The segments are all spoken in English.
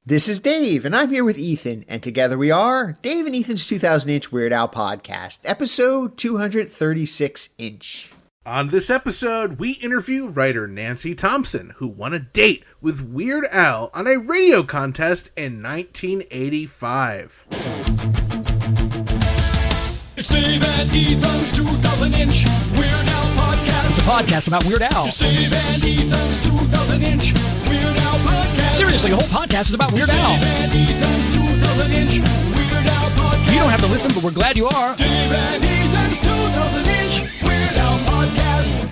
This is Dave, and I'm here with Ethan, and together we are Dave and Ethan's 2000-inch Weird Al podcast, episode 236-inch. On this episode, we interview writer Nancy Thompson, who won a date with Weird Al on a radio contest in 1985. It's Dave and Ethan's 2000-inch Weird Al podcast. It's a podcast about Weird Al. It's Dave and Ethan's 2000-inch Weird Al podcast. Seriously, the whole podcast is about Weird It's Al. Dave and Ethan's 2000-inch Weird Al podcast. You don't have to listen, but we're glad you are. Dave and Ethan's 2000-inch Weird Al podcast.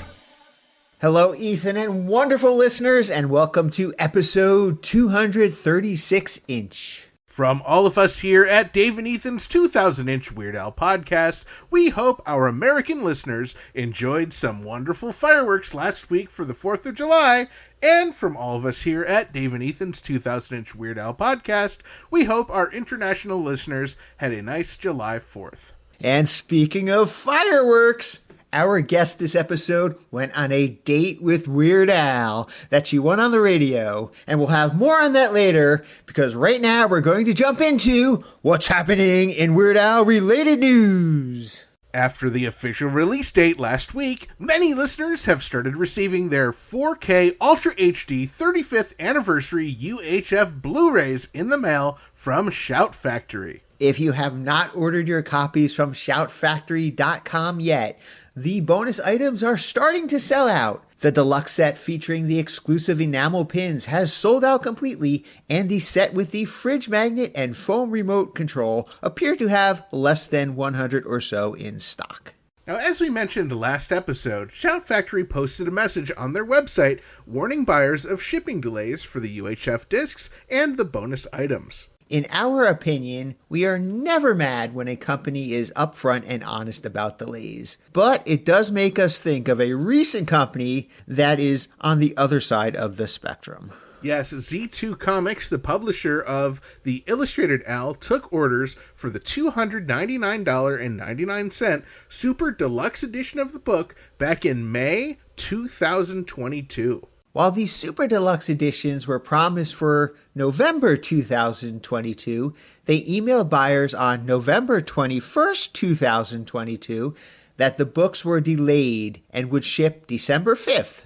Hello, Ethan, and wonderful listeners, and welcome to episode 236-inch. From all of us here at Dave and Ethan's 2000-inch Weird Al podcast, we hope our American listeners enjoyed some wonderful fireworks last week for the 4th of July. And from all of us here at Dave and Ethan's 2000-inch Weird Al podcast, we hope our international listeners had a nice July 4th. And speaking of fireworks, our guest this episode went on a date with Weird Al that she won on the radio, and we'll have more on that later, because right now we're going to jump into what's happening in Weird Al related news. After the official release date last week, many listeners have started receiving their 4K Ultra HD 35th anniversary UHF Blu-rays in the mail from Shout Factory. If you have not ordered your copies from shoutfactory.com yet, the bonus items are starting to sell out. The deluxe set featuring the exclusive enamel pins has sold out completely, and the set with the fridge magnet and foam remote control appear to have less than 100 or so in stock. Now, as we mentioned last episode, Shout Factory posted a message on their website warning buyers of shipping delays for the UHF discs and the bonus items. In our opinion, we are never mad when a company is upfront and honest about delays, but it does make us think of a recent company that is on the other side of the spectrum. Yes, Z2 Comics, the publisher of the Illustrated Al, took orders for the $299.99 Super Deluxe edition of the book back in May 2022. While the Super Deluxe editions were promised for November 2022, they emailed buyers on November 21st, 2022, that the books were delayed and would ship December 5th.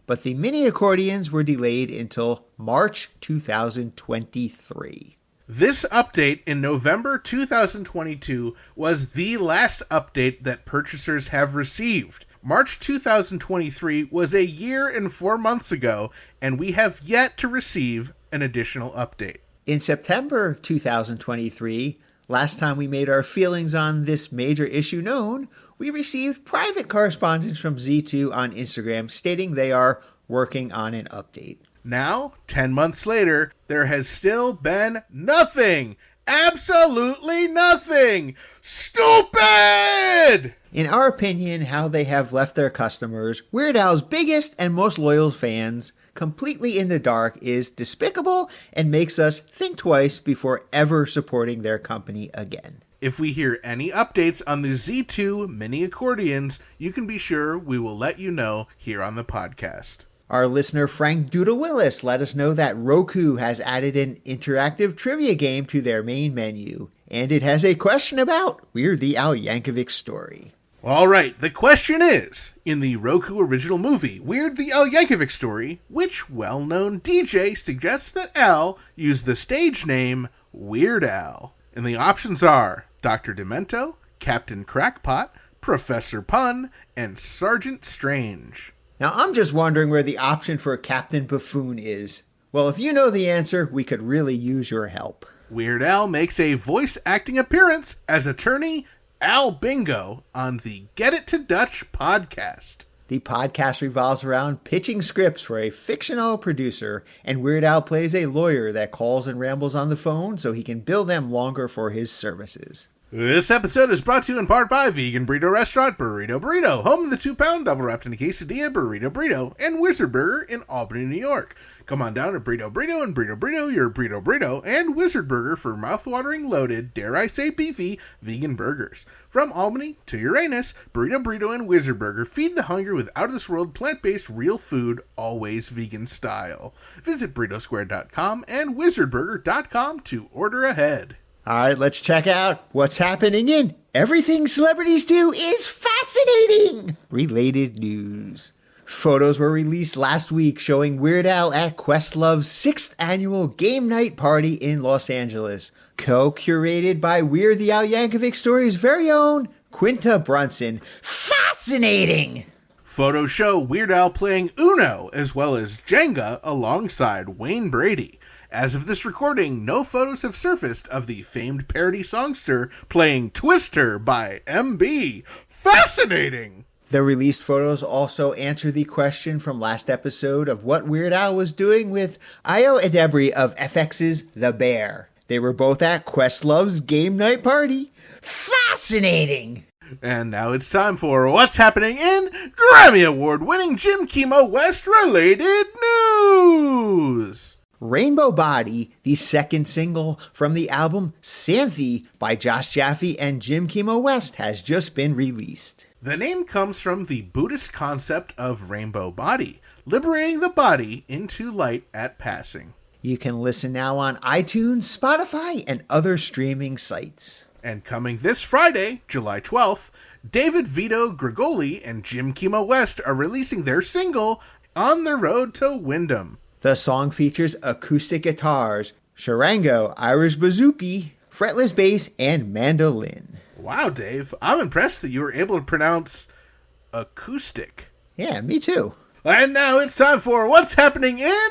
But the mini accordions were delayed until March 2023. This update in November 2022 was the last update that purchasers have received. March 2023 was a year and 4 months ago, and we have yet to receive an additional update. In September 2023, last time we made our feelings on this major issue known, we received private correspondence from Z2 on Instagram stating they are working on an update. Now, 10 months later, there has still been nothing. Absolutely nothing. Stupid! In our opinion, how they have left their customers, Weird Al's biggest and most loyal fans, completely in the dark is despicable and makes us think twice before ever supporting their company again. If we hear any updates on the Z2 mini accordions, you can be sure we will let you know here on the podcast. Our listener Frank Duda Willis let us know that Roku has added an interactive trivia game to their main menu, and it has a question about Weird the Al Yankovic story. All right, the question is, in the Roku original movie, Weird the Al Yankovic Story, which well-known DJ suggests that Al use the stage name Weird Al? And the options are Dr. Demento, Captain Crackpot, Professor Pun, and Sergeant Strange. Now, I'm just wondering where the option for Captain Buffoon is. Well, if you know the answer, we could really use your help. Weird Al makes a voice acting appearance as attorney Al Bingo on the Get It to Dutch podcast. The podcast revolves around pitching scripts for a fictional producer, and Weird Al plays a lawyer that calls and rambles on the phone so he can bill them longer for his services. This episode is brought to you in part by Vegan Burrito Restaurant Burrito Burrito, home of the 2-pound double wrapped in a quesadilla Burrito Burrito, and Wizard Burger in Albany, New York. Come on down to Burrito Burrito and Burrito Burrito, your Burrito Burrito, and Wizard Burger for mouth-watering, loaded, dare I say beefy, vegan burgers. From Albany to Uranus, Burrito Burrito and Wizard Burger feed the hungry with out-of-this-world plant-based real food, always vegan style. Visit burritosquare.com and wizardburger.com to order ahead. All right, let's check out what's happening in Everything Celebrities Do is Fascinating! Related news. Photos were released last week showing Weird Al at Questlove's 6th annual game night party in Los Angeles, co-curated by Weird the Al Yankovic Story's very own Quinta Brunson. Fascinating! Photos show Weird Al playing Uno as well as Jenga alongside Wayne Brady. As of this recording, no photos have surfaced of the famed parody songster playing Twister by MB. Fascinating! The released photos also answer the question from last episode of what Weird Al was doing with Io Edebri of FX's The Bear. They were both at Questlove's game night party. Fascinating! And now it's time for what's happening in Grammy Award-winning Jim Kimo West related news. Rainbow Body, the second single from the album Xanthi by Josh Jaffe and Jim Kimo West, has just been released. The name comes from the Buddhist concept of rainbow body, liberating the body into light at passing. You can listen now on iTunes, Spotify, and other streaming sites. And coming this Friday, July 12th, David Vito Grigoli and Jim Kimo West are releasing their single, On the Road to Wyndham. The song features acoustic guitars, charango, Irish bouzouki, fretless bass, and mandolin. Wow, Dave, I'm impressed that you were able to pronounce acoustic. Yeah, me too. And now it's time for what's happening in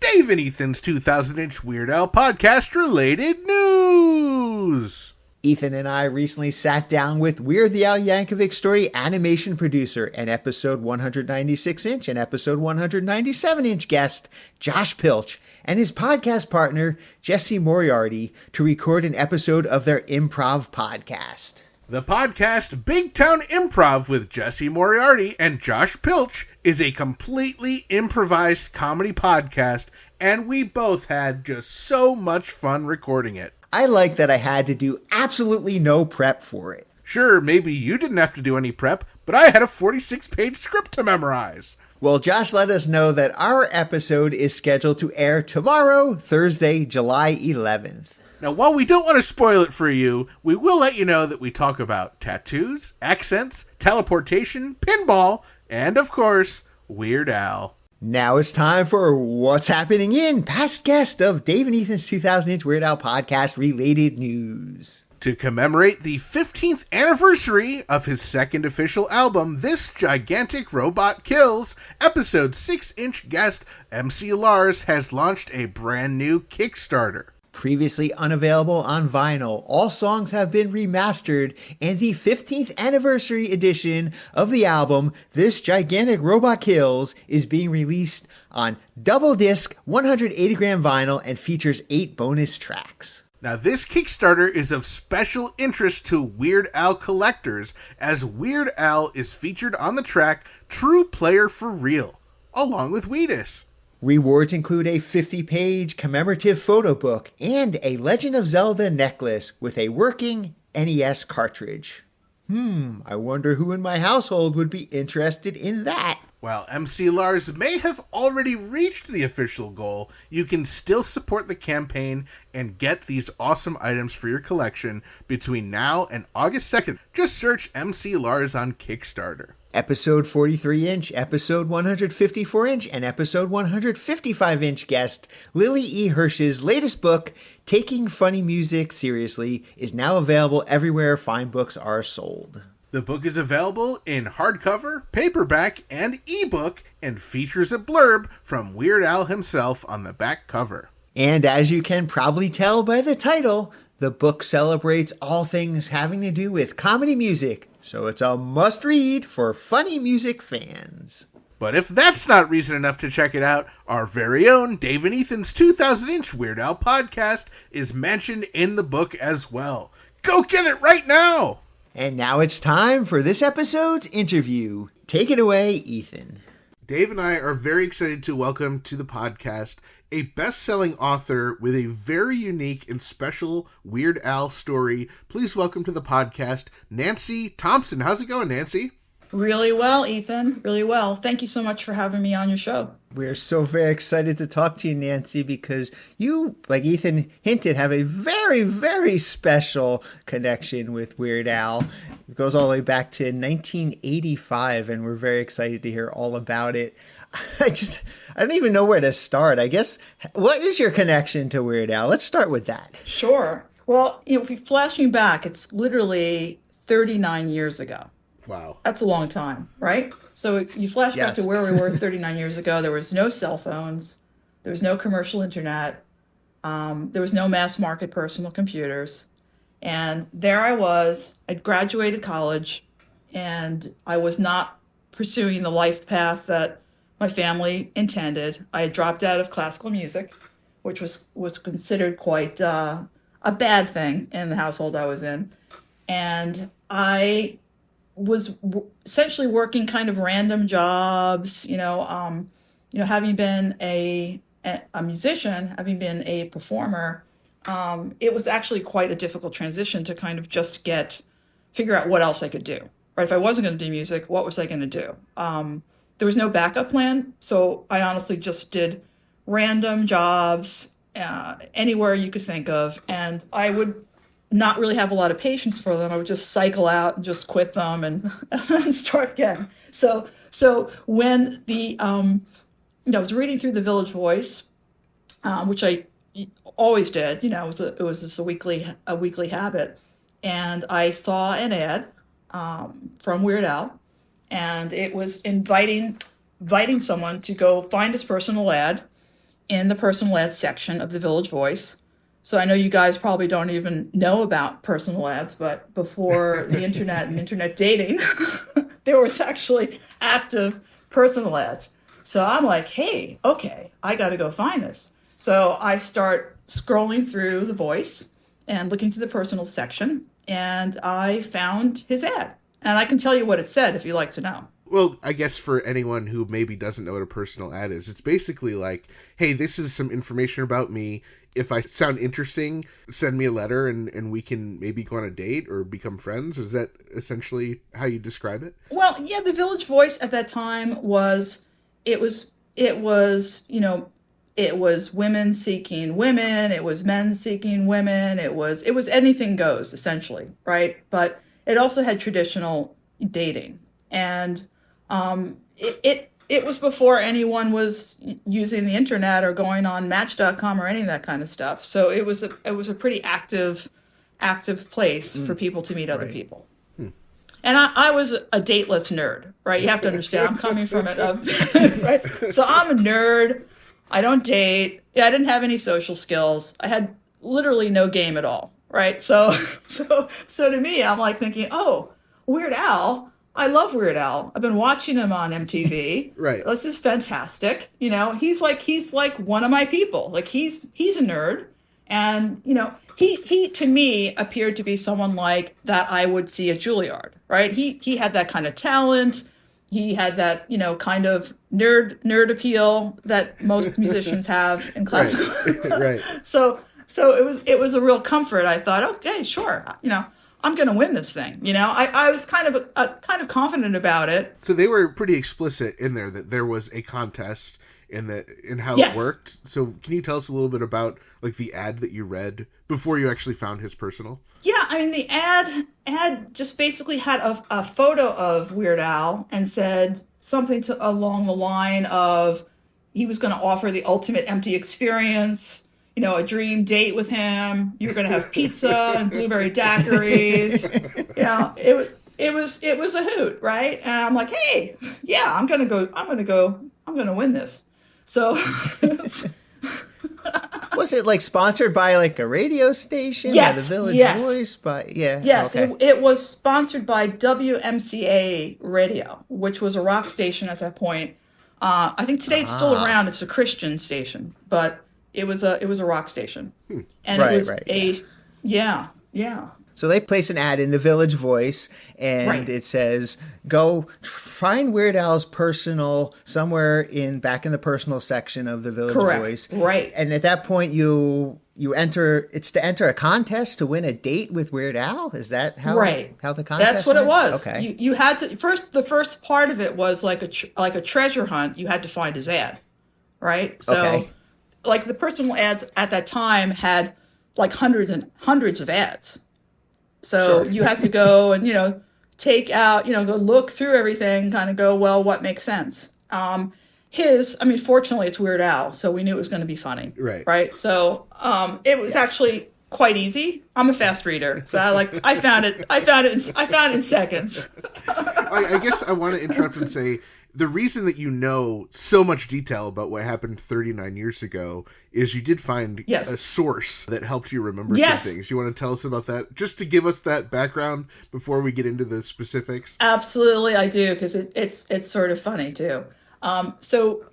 Dave and Ethan's 2000-inch Weird Al podcast related news. Ethan and I recently sat down with Weird the Al Yankovic Story animation producer and episode 196-inch and episode 197-inch guest Josh Pilch and his podcast partner Jesse Moriarty to record an episode of their improv podcast. The podcast Big Town Improv with Jesse Moriarty and Josh Pilch is a completely improvised comedy podcast, and we both had just so much fun recording it. I like that I had to do absolutely no prep for it. Sure, maybe you didn't have to do any prep, but I had a 46-page script to memorize. Well, Josh let us know that our episode is scheduled to air tomorrow, Thursday, July 11th. Now, while we don't want to spoil it for you, we will let you know that we talk about tattoos, accents, teleportation, pinball, and, of course, Weird Al. Now it's time for what's happening in past guest of Dave and Ethan's 2000-inch Weird Al podcast related news. To commemorate the 15th anniversary of his second official album, This Gigantic Robot Kills, episode 6-inch guest MC Lars has launched a brand new Kickstarter. Previously unavailable on vinyl, all songs have been remastered, and the 15th anniversary edition of the album, This Gigantic Robot Kills, is being released on double disc 180-gram vinyl and features 8 bonus tracks. Now, this Kickstarter is of special interest to Weird Al collectors, as Weird Al is featured on the track True Player for Real, along with Wheatus. Rewards include a 50-page commemorative photo book and a Legend of Zelda necklace with a working NES cartridge. I wonder who in my household would be interested in that. While MC Lars may have already reached the official goal, you can still support the campaign and get these awesome items for your collection between now and August 2nd. Just search MC Lars on Kickstarter. Episode 43-inch, episode 154-inch, and episode 155-inch guest Lily E. Hirsch's latest book, Taking Funny Music Seriously, is now available everywhere fine books are sold. The book is available in hardcover, paperback, and ebook, and features a blurb from Weird Al himself on the back cover. And as you can probably tell by the title, the book celebrates all things having to do with comedy music, so it's a must-read for funny music fans. But if that's not reason enough to check it out, our very own Dave and Ethan's 2000-inch Weird Al podcast is mentioned in the book as well. Go get it right now! And now it's time for this episode's interview. Take it away, Ethan. Dave and I are very excited to welcome to the podcast a best-selling author with a very unique and special Weird Al story. Please welcome to the podcast, Nancy Thompson. How's it going, Nancy? Really well, Ethan. Really well. Thank you so much for having me on your show. We're so very excited to talk to you, Nancy, because you, like Ethan hinted, have a very, very special connection with Weird Al. It goes all the way back to 1985, and we're very excited to hear all about it. I don't even know where to start. I guess, what is your connection to Weird Al? Let's start with that. Sure. Well, if you're flashing back, it's literally 39 years ago. Wow. That's a long time, right? So if you flash back to where we were 39 years ago, there was no cell phones, there was no commercial internet, there was no mass market personal computers. And there I was, I'd graduated college, and I was not pursuing the life path that my family intended. I had dropped out of classical music, which was considered quite a bad thing in the household I was in. And I was essentially working kind of random jobs, having been a musician, having been a performer. It was actually quite a difficult transition to kind of just figure out what else I could do, right? If I wasn't going to do music, what was I going to do? There was no backup plan. So I honestly just did random jobs anywhere you could think of. And I would not really have a lot of patience for them. I would just cycle out and just quit them and start again. So when I was reading through the Village Voice, which I always did, it was just a weekly habit, and I saw an ad from Weird Al, and it was inviting someone to go find his personal ad in the personal ad section of the Village Voice. So I know you guys probably don't even know about personal ads, but before the internet and internet dating, there was actually active personal ads. So I'm like, hey, okay, I got to go find this. So I start scrolling through the Voice and looking to the personal section, and I found his ad. And I can tell you what it said if you'd like to know. Well, I guess for anyone who maybe doesn't know what a personal ad is, it's basically like, hey, this is some information about me. If I sound interesting, send me a letter and we can maybe go on a date or become friends. Is that essentially how you describe it? Well, yeah, the Village Voice at that time was women seeking women, it was men seeking women, it was anything goes, essentially, right? But it also had traditional dating. And it was before anyone was using the internet or going on Match.com or any of that kind of stuff. So it was a pretty active place for people to meet other people. And I was a dateless nerd, right? You have to understand, I'm coming from it, right? So I'm a nerd. I don't date. I didn't have any social skills. I had literally no game at all, right? So to me, I'm like thinking, oh, Weird Al. I love Weird Al. I've been watching him on MTV. Right. This is fantastic. He's like one of my people. Like he's a nerd, and he to me appeared to be someone like that I would see at Juilliard. Right. He had that kind of talent. He had that kind of nerd appeal that most musicians have in classical. Right. So it was a real comfort. I thought, okay, sure, I'm going to win this thing. I was kind of confident about it. So they were pretty explicit in there that there was a contest in how Yes. it worked. So can you tell us a little bit about like the ad that you read before you actually found his personal? Yeah, I mean, the ad just basically had a photo of Weird Al and said something along the line of he was going to offer the ultimate empty experience, a dream date with him. You were going to have pizza and blueberry daiquiris. It was a hoot, right? And I'm like, hey, yeah, I'm going to win this. So Was it like sponsored by like a radio station? Yes, Or the Village yes. Voice? Yes, Okay. it was sponsored by WMCA Radio, which was a rock station at that point. I think today it's still around. It's a Christian station, but it was a rock station, and Right, it was right, yeah. So they place an ad in the Village Voice, and it says, go find Weird Al's personal somewhere back in the personal section of the Village Voice. Right. And at that point, you enter. It's to enter a contest to win a date with Weird Al. Is that how the contest? That's what went? it was. Okay. You had to the first part of it was like a treasure hunt. You had to find his ad, right? So, like the personal ads at that time had like hundreds and hundreds of ads. So you had to go and, take out, go look through everything, kind of go, well, what makes sense? Fortunately, it's Weird Al, so we knew it was going to be funny. Right. So it was actually quite easy. I'm a fast reader, so I found it in seconds. I guess I want to interrupt and say, the reason that you know so much detail about what happened 39 years ago is you did find a source that helped you remember some things. You want to tell us about that, just to give us that background before we get into the specifics? Absolutely, I do, because it's sort of funny too. So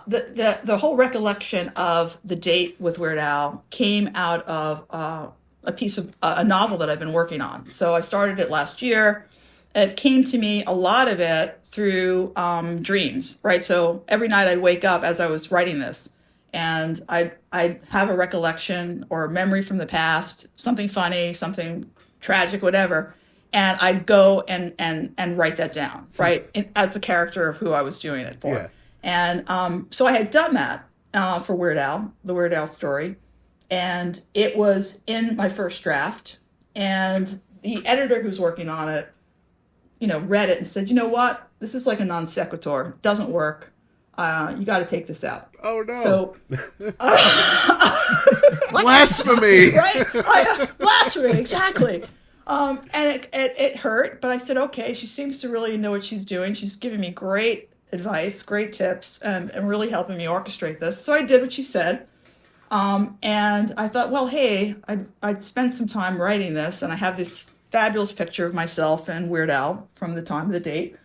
the whole recollection of the date with Weird Al came out of a novel that I've been working on. So I started it last year. It came to me, a lot of it, through dreams, right? So every night I'd wake up as I was writing this, and I'd have a recollection or a memory from the past, something funny, something tragic, whatever, and I'd go and write that down, right, as the character of who I was doing it for. And so I had done that for Weird Al, the Weird Al story, and it was in my first draft, and the editor who's working on it, read it and said, you know what? This is like a non sequitur. It doesn't work. You got to take this out. Oh, no. So, blasphemy. Right? Blasphemy, exactly. And it hurt, but I said, okay, she seems to really know what she's doing. She's giving me great advice, great tips, and really helping me orchestrate this. So I did what she said. And I thought, well, hey, I'd spent some time writing this, and I have this fabulous picture of myself and Weird Al from the time of the date.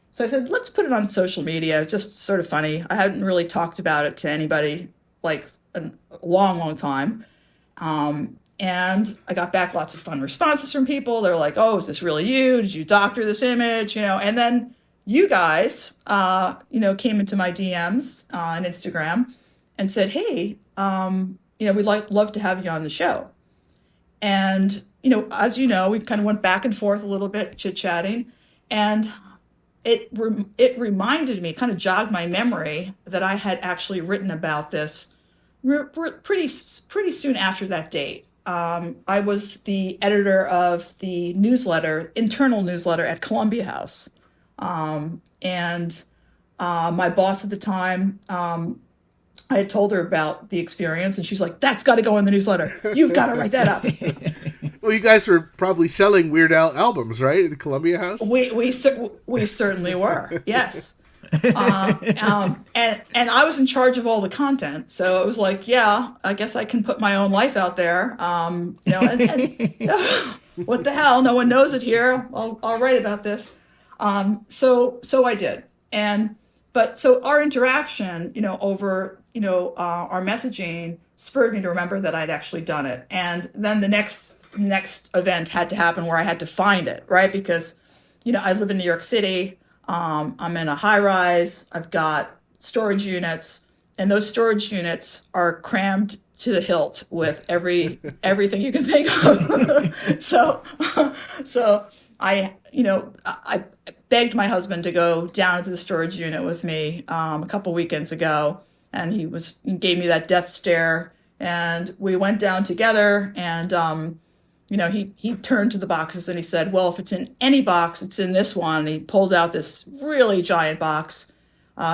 So I said, let's put it on social media, just sort of funny. I hadn't really talked about it to anybody like a long, long time. And I got back lots of fun responses from people. They're like, oh, is this really you? Did you doctor this image? And then you guys, came into my DMs on Instagram and said, hey, we'd love to have you on the show. And as you know, we kind of went back and forth a little bit, chit-chatting, and it reminded me, kind of jogged my memory, that I had actually written about this pretty soon after that date. I was the editor of the internal newsletter at Columbia House, and my boss at the time, I had told her about the experience, and she's like, that's got to go in the newsletter. You've got to write that up. Well, you guys were probably selling Weird Al albums, right, at the Columbia House? We certainly were, yes. And I was in charge of all the content, so it was like, yeah, I guess I can put my own life out there. And what the hell? No one knows it here. I'll write about this. So I did, so our interaction, over our messaging spurred me to remember that I'd actually done it, and then the next event had to happen where I had to find it, right? Because, I live in New York City. I'm in a high rise. I've got storage units, and those storage units are crammed to the hilt with everything you can think of. So I begged my husband to go down to the storage unit with me a couple weekends ago, and he gave me that death stare, and we went down together, and he turned to the boxes and he said, well, if it's in any box, it's in this one. And he pulled out this really giant box.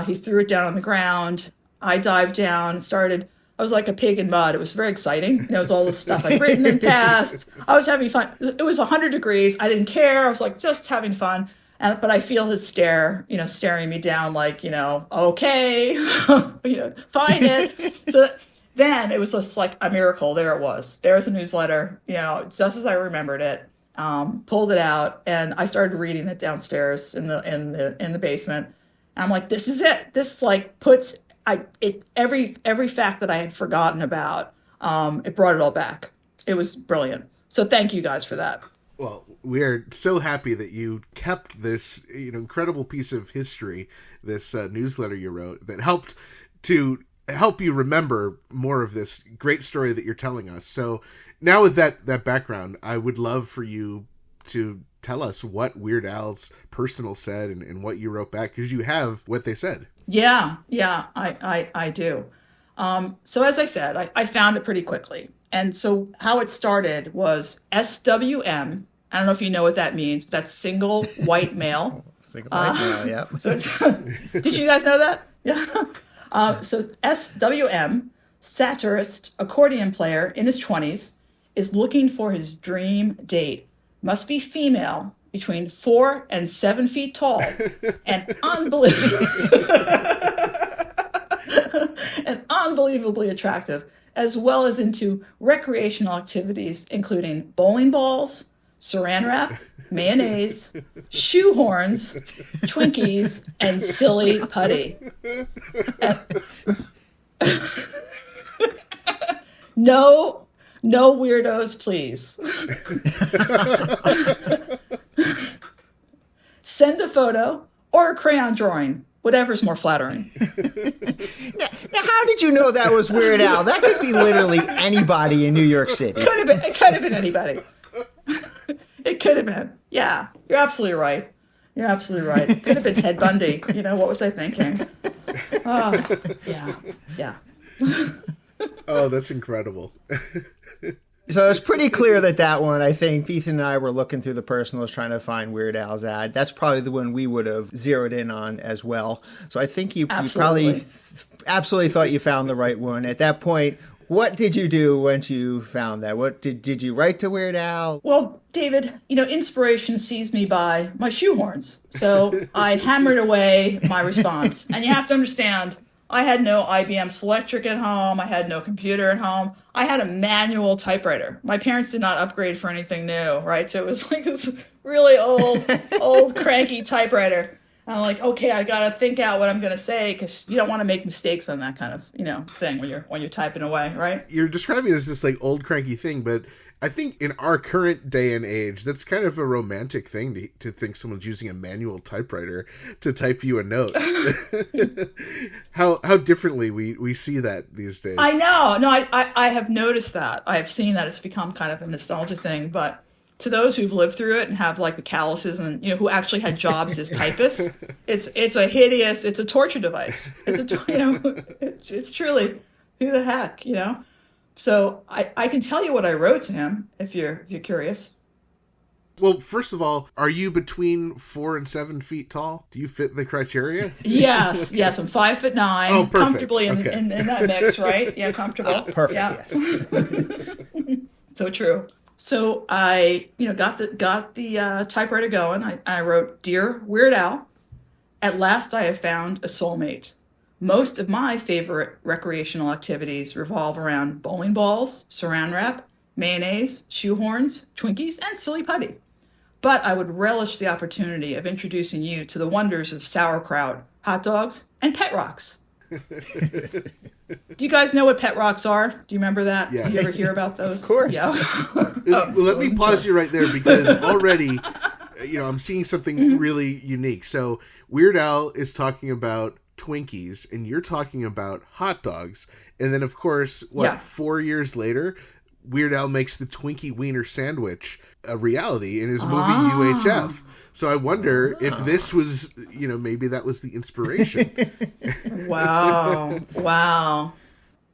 He threw it down on the ground. I dived down and started. I was like a pig in mud. It was very exciting. It was all the stuff I'd written in the past. I was having fun. It was 100 degrees. I didn't care. I was like just having fun. But I feel his stare, staring me down like, okay, find it. So then it was just like a miracle. There it was. There's a newsletter, just as I remembered it. Pulled it out, and I started reading it downstairs in the basement. And I'm like, this is it. This puts every fact that I had forgotten about. It brought it all back. It was brilliant. So thank you guys for that. Well, we are so happy that you kept this, incredible piece of history, this newsletter you wrote that helped you remember more of this great story that you're telling us. So now with that background, I would love for you to tell us what Weird Al's personal said and what you wrote back, because you have what they said. Yeah, I do. So as I said, I found it pretty quickly. And so how it started was SWM. I don't know if you know what that means, but that's single white male. Single white male, yeah. So did you guys know that? Yeah. So SWM, satirist, accordion player in his 20s, is looking for his dream date. Must be female, between 4 and 7 feet tall, and unbelievably attractive, as well as into recreational activities, including bowling balls, saran wrap, mayonnaise, shoehorns, Twinkies, and silly putty. No weirdos, please. Send a photo or a crayon drawing, whatever's more flattering. Now, how did you know that was Weird Al? That could be literally anybody in New York City. It could have been anybody. It could have been. Yeah, you're absolutely right. It could have been Ted Bundy. What was I thinking? Oh, yeah. Oh, that's incredible. So it's pretty clear that one, I think Ethan and I were looking through the personals trying to find Weird Al's ad. That's probably the one we would have zeroed in on as well. So I think you probably absolutely thought you found the right one. At that point, what did you do once you found that? What did you write to Weird Al? Well, David, inspiration seized me by my shoehorns. So I hammered away my response. And you have to understand, I had no IBM Selectric at home. I had no computer at home. I had a manual typewriter. My parents did not upgrade for anything new, right? So it was like this really old cranky typewriter. And I'm like, okay, I got to think out what I'm going to say, because you don't want to make mistakes on that kind of, thing when you're typing away, right? You're describing it as this like old cranky thing, but I think in our current day and age, that's kind of a romantic thing to think someone's using a manual typewriter to type you a note. How differently we see that these days. I know. No, I have noticed that. I have seen that it's become kind of a nostalgia thing. But to those who've lived through it and have like the calluses and who actually had jobs as typists, it's a torture device. It's truly, who the heck, So I can tell you what I wrote to him if you're curious. Well, first of all, are you between 4 and 7 feet tall? Do you fit the criteria? Yes, I'm 5'9". Oh, perfect. Comfortably in that mix, right? Yeah, comfortable. Perfect. Yeah. Yes. So true. So I, got the typewriter going. I wrote, "Dear Weird Al, at last I have found a soulmate. Most of my favorite recreational activities revolve around bowling balls, saran wrap, mayonnaise, shoehorns, Twinkies, and silly putty. But I would relish the opportunity of introducing you to the wonders of sauerkraut, hot dogs, and pet rocks." Do you guys know what pet rocks are? Do you remember that? Yeah. Did you ever hear about those? Of course. Yeah. Well, let me pause you right there, because already, I'm seeing something really unique. So Weird Al is talking about Twinkies, and you're talking about hot dogs. And then, of course, 4 years later, Weird Al makes the Twinkie Wiener Sandwich a reality in his movie UHF. So I wonder if this was, maybe that was the inspiration. Wow.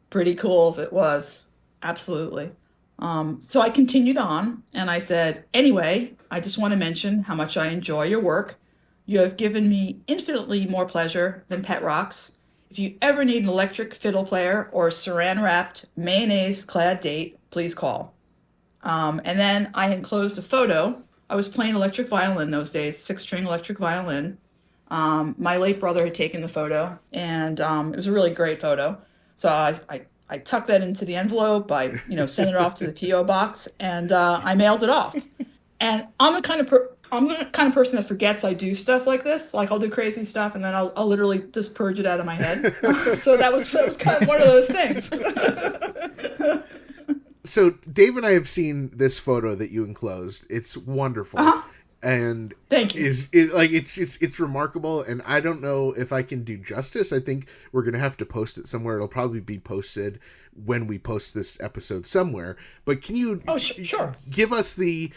Pretty cool if it was. Absolutely. So I continued on and I said, "Anyway, I just want to mention how much I enjoy your work. You have given me infinitely more pleasure than pet rocks. If you ever need an electric fiddle player or saran-wrapped, mayonnaise-clad date, please call." And then I enclosed a photo. I was playing electric violin those days, 6-string electric violin. My late brother had taken the photo, and it was a really great photo. So I tucked that into the envelope. I sent it off to the P.O. box, and I mailed it off. And I'm the kind of person that forgets I do stuff like this. Like, I'll do crazy stuff, and then I'll literally just purge it out of my head. So that was kind of one of those things. So Dave and I have seen this photo that you enclosed. It's wonderful. And thank you. It's remarkable, and I don't know if I can do justice. I think we're gonna have to post it somewhere. It'll probably be posted when we post this episode somewhere. But can you? Oh, sure. Give us the.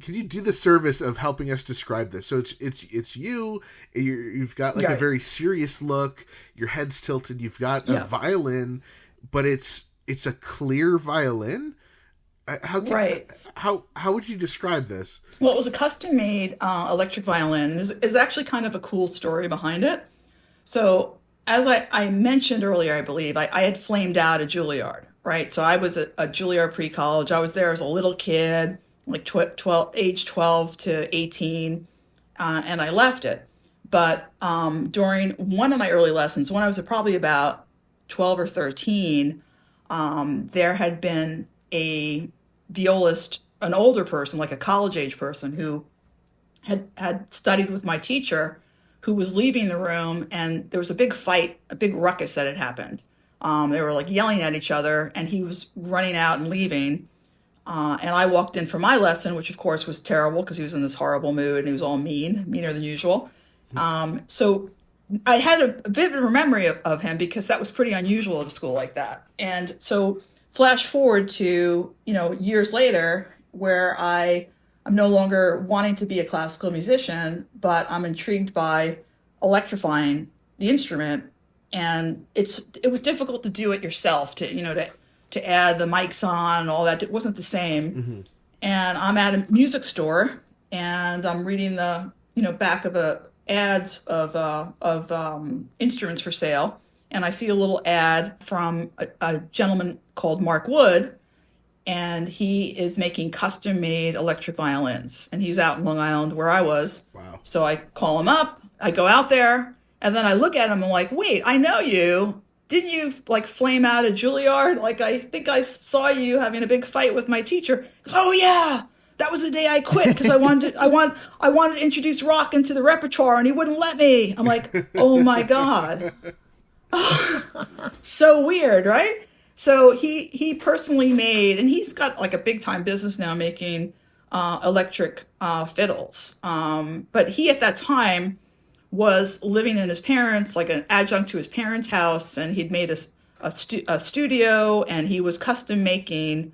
Can you do the service of helping us describe this? So it's you. You've got like a very serious look. Your head's tilted. You've got a violin, but it's a clear violin. How would you describe this? Well, it was a custom-made electric violin. There's actually kind of a cool story behind it. So, as I mentioned earlier, I believe, I had flamed out of Juilliard, right? So I was at Juilliard pre-college. I was there as a little kid, like age 12 to 18, and I left it. But during one of my early lessons, when I was probably about 12 or 13, there had been a violist, an older person, like a college-age person, who had studied with my teacher, who was leaving the room, and there was a big fight, a big ruckus that had happened. They were like yelling at each other, and he was running out and leaving. And I walked in for my lesson, which of course was terrible because he was in this horrible mood and he was all meaner than usual. So I had a vivid memory of him because that was pretty unusual at a school like that. And so flash forward to, years later, where I'm no longer wanting to be a classical musician, but I'm intrigued by electrifying the instrument. And it was difficult to do it yourself, to add the mics on and all that. It wasn't the same. Mm-hmm. And I'm at a music store and I'm reading the, back of ads of instruments for sale. And I see a little ad from a gentleman called Mark Wood, and he is making custom-made electric violins. And he's out in Long Island where I was. Wow. So I call him up, I go out there, and then I look at him and I'm like, wait, I know you. Didn't you flame out at Juilliard? I think I saw you having a big fight with my teacher. He goes, oh yeah, that was the day I quit because I wanted to introduce rock into the repertoire and he wouldn't let me. I'm like, oh my God. So weird, right? So he personally made, and he's got a big time business now making electric fiddles. But he at that time was living in his parents, like an adjunct to his parents' house, and he'd made a studio, and he was custom making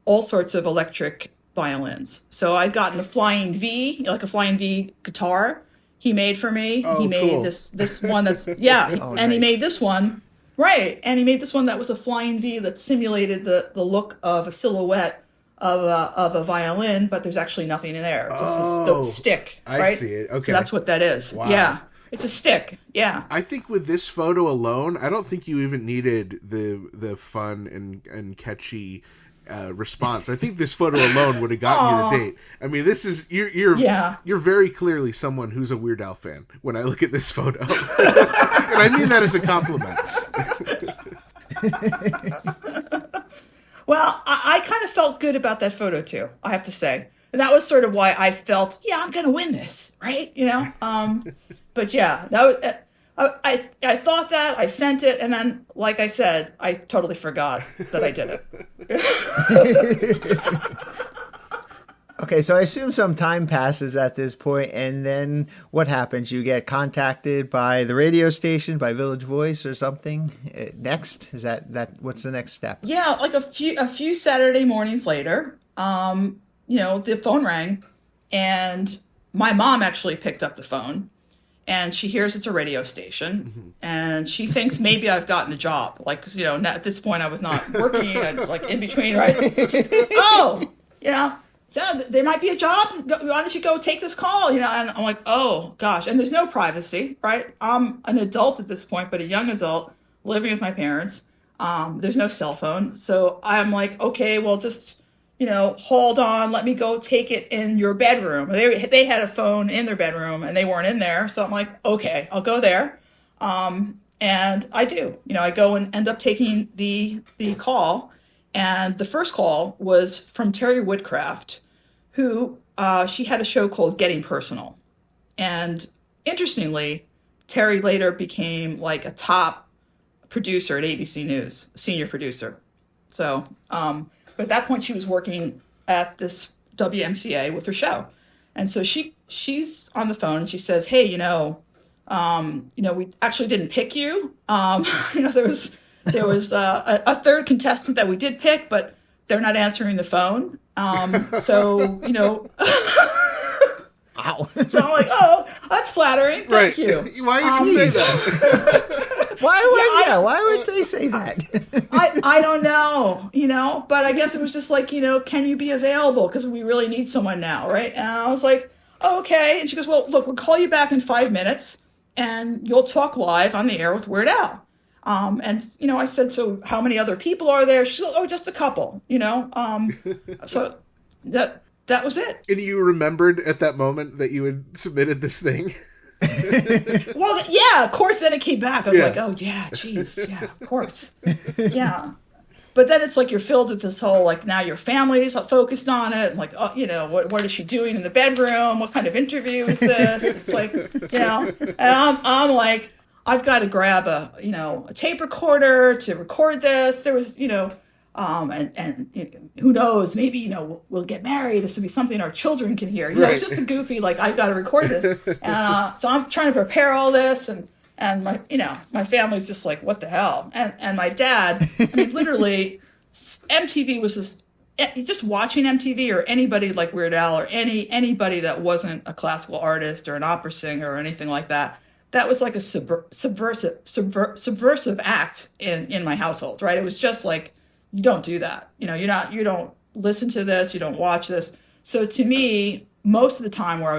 all sorts of electric violins. So I'd gotten a Flying V, like a Flying V guitar he made for me. Oh, he made cool. this one that's, yeah, Oh, and nice. he made this one, right, and he made this one that was a Flying V that simulated the look of a silhouette of a violin, but there's actually nothing in there. It's just a stick, right? I see it. Okay. So that's what that is. Wow. Yeah. It's a stick. Yeah. I think with this photo alone, I don't think you even needed the fun and catchy response. I think this photo alone would have gotten you the date. I mean, this is you're very clearly someone who's a Weird Al fan when I look at this photo, and I mean that as a compliment. Well, I kind of felt good about that photo too, I have to say. And that was sort of why I felt, I'm going to win this, right? But yeah, that was, I thought that, I sent it, and then, like I said, I totally forgot that I did it. Okay, so I assume some time passes at this point, and then what happens? You get contacted by the radio station, by Village Voice or something. Next, is that what's the next step? Yeah, like a few Saturday mornings later, the phone rang, and my mom actually picked up the phone, and she hears it's a radio station, mm-hmm. and she thinks maybe I've gotten a job, because at this point I was not working, and in between, right? Oh, yeah. So there might be a job. Why don't you go take this call? And I'm like, oh gosh. And there's no privacy, right? I'm an adult at this point, but a young adult living with my parents. There's no cell phone. So I'm like, okay, well, just, hold on. Let me go take it in your bedroom. They had a phone in their bedroom and they weren't in there. So I'm like, okay, I'll go there. And I do, I go and end up taking the call. And the first call was from Terry Woodcraft, who she had a show called Getting Personal. And interestingly, Terry later became a top producer at ABC News, senior producer. So But at that point, she was working at this WMCA with her show. And so she's on the phone and she says, hey, we actually didn't pick you. There was a third contestant that we did pick, but they're not answering the phone. Wow. So I'm like, oh, that's flattering. Thank you. Why would you say that? Why would they say that? I don't know, but I guess it was just like, can you be available? Because we really need someone now, right? And I was like, oh, okay. And she goes, well, look, we'll call you back in 5 minutes and you'll talk live on the air with Weird Al. I said, so how many other people are there? She said, oh, just a couple, so that was it. And you remembered at that moment that you had submitted this thing? Well, yeah, of course. Then it came back. I was like, oh, yeah, geez. Yeah, of course. Yeah. But then it's like you're filled with this whole, like, now your family's focused on it. And like, oh, what is she doing in the bedroom? What kind of interview is this? It's like, and I'm like, I've got to grab a tape recorder to record this. There was, and who knows, maybe, we'll get married. This will be something our children can hear. It's just a goofy, like, I've got to record this. And so I'm trying to prepare all this and my family's just like, what the hell? And my dad, literally MTV was just watching MTV or anybody like Weird Al or anybody that wasn't a classical artist or an opera singer or anything like that. That was like a subversive act in my household, right? It was just like, you don't do that. You don't listen to this. You don't watch this. So to me, most of the time where I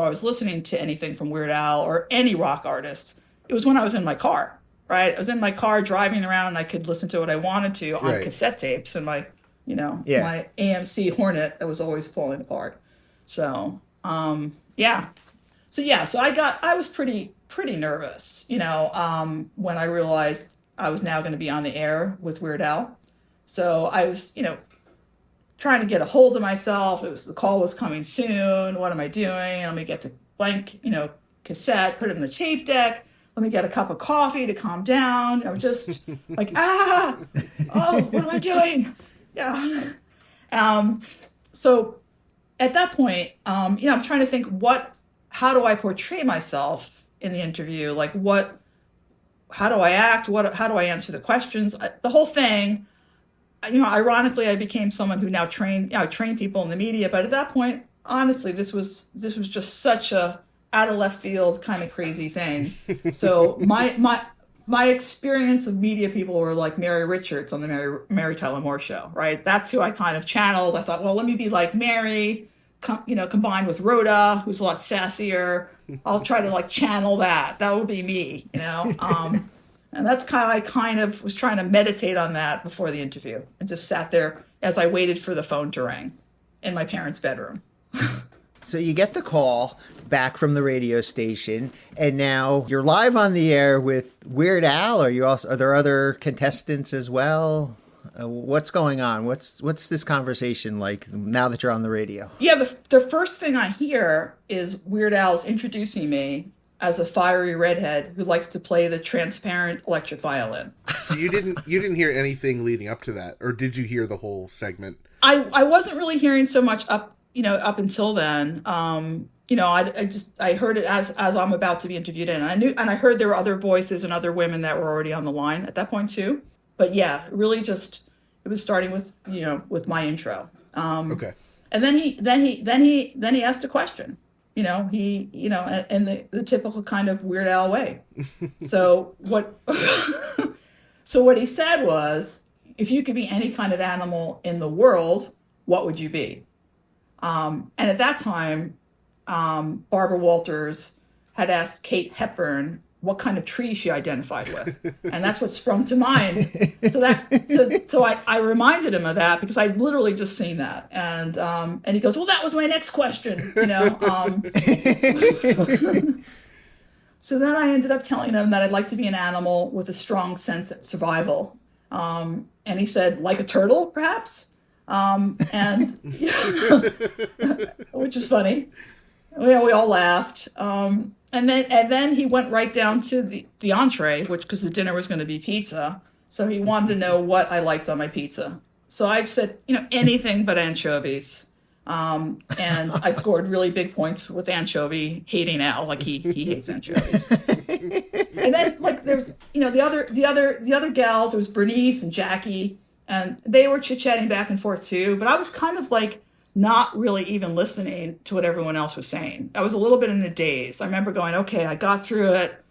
was listening to anything from Weird Al or any rock artist, it was when I was in my car, right? I was in my car driving around and I could listen to what I wanted to on cassette tapes and my AMC Hornet that was always falling apart. So, So I was pretty nervous, when I realized I was now going to be on the air with Weird Al. So I was, trying to get a hold of myself. The call was coming soon. What am I doing? Let me get the blank, cassette, put it in the tape deck. Let me get a cup of coffee to calm down. I was just like, what am I doing? Yeah. So at that point, I'm trying to think how do I portray myself in the interview? Like how do I act? How do I answer the questions? The whole thing, ironically, I became someone who now train people in the media. But at that point, honestly, this was just such a out of left field kind of crazy thing. So my experience of media people were like Mary Richards on the Mary Tyler Moore Show, right? That's who I kind of channeled. I thought, well, let me be like Mary, combined with Rhoda, who's a lot sassier. I'll try to like channel that. That would be me, And that's I kind of was trying to meditate on that before the interview and just sat there as I waited for the phone to ring in my parents' bedroom. So you get the call back from the radio station, and now you're live on the air with Weird Al. Are there other contestants as well? What's going on? What's this conversation like now that you're on the radio? Yeah, the first thing I hear is Weird Al's introducing me as a fiery redhead who likes to play the transparent electric violin. So you didn't hear anything leading up to that, or did you hear the whole segment? I wasn't really hearing so much up until then. I heard it as I'm about to be interviewed in. I heard there were other voices and other women that were already on the line at that point too. But yeah, really it was starting with, with my intro. Okay. And then he asked a question, in the typical kind of Weird Al way. So what he said was, if you could be any kind of animal in the world, what would you be? And at that time, Barbara Walters had asked Kate Hepburn what kind of tree she identified with, and that's what sprung to mind. So I reminded him of that because I'd literally just seen that, and he goes, "Well, that was my next question," So then I ended up telling him that I'd like to be an animal with a strong sense of survival, and he said, "Like a turtle, perhaps." Which is funny. We all laughed. And then he went right down to the entree, because the dinner was going to be pizza. So he wanted to know what I liked on my pizza. So I said, anything but anchovies. And I scored really big points with anchovy, hating Al, like he hates anchovies. And then like there's the other gals, there was Bernice and Jackie, and they were chit-chatting back and forth too, but I was kind of like not really even listening to what everyone else was saying. I was a little bit in a daze. I remember going, okay, I got through it.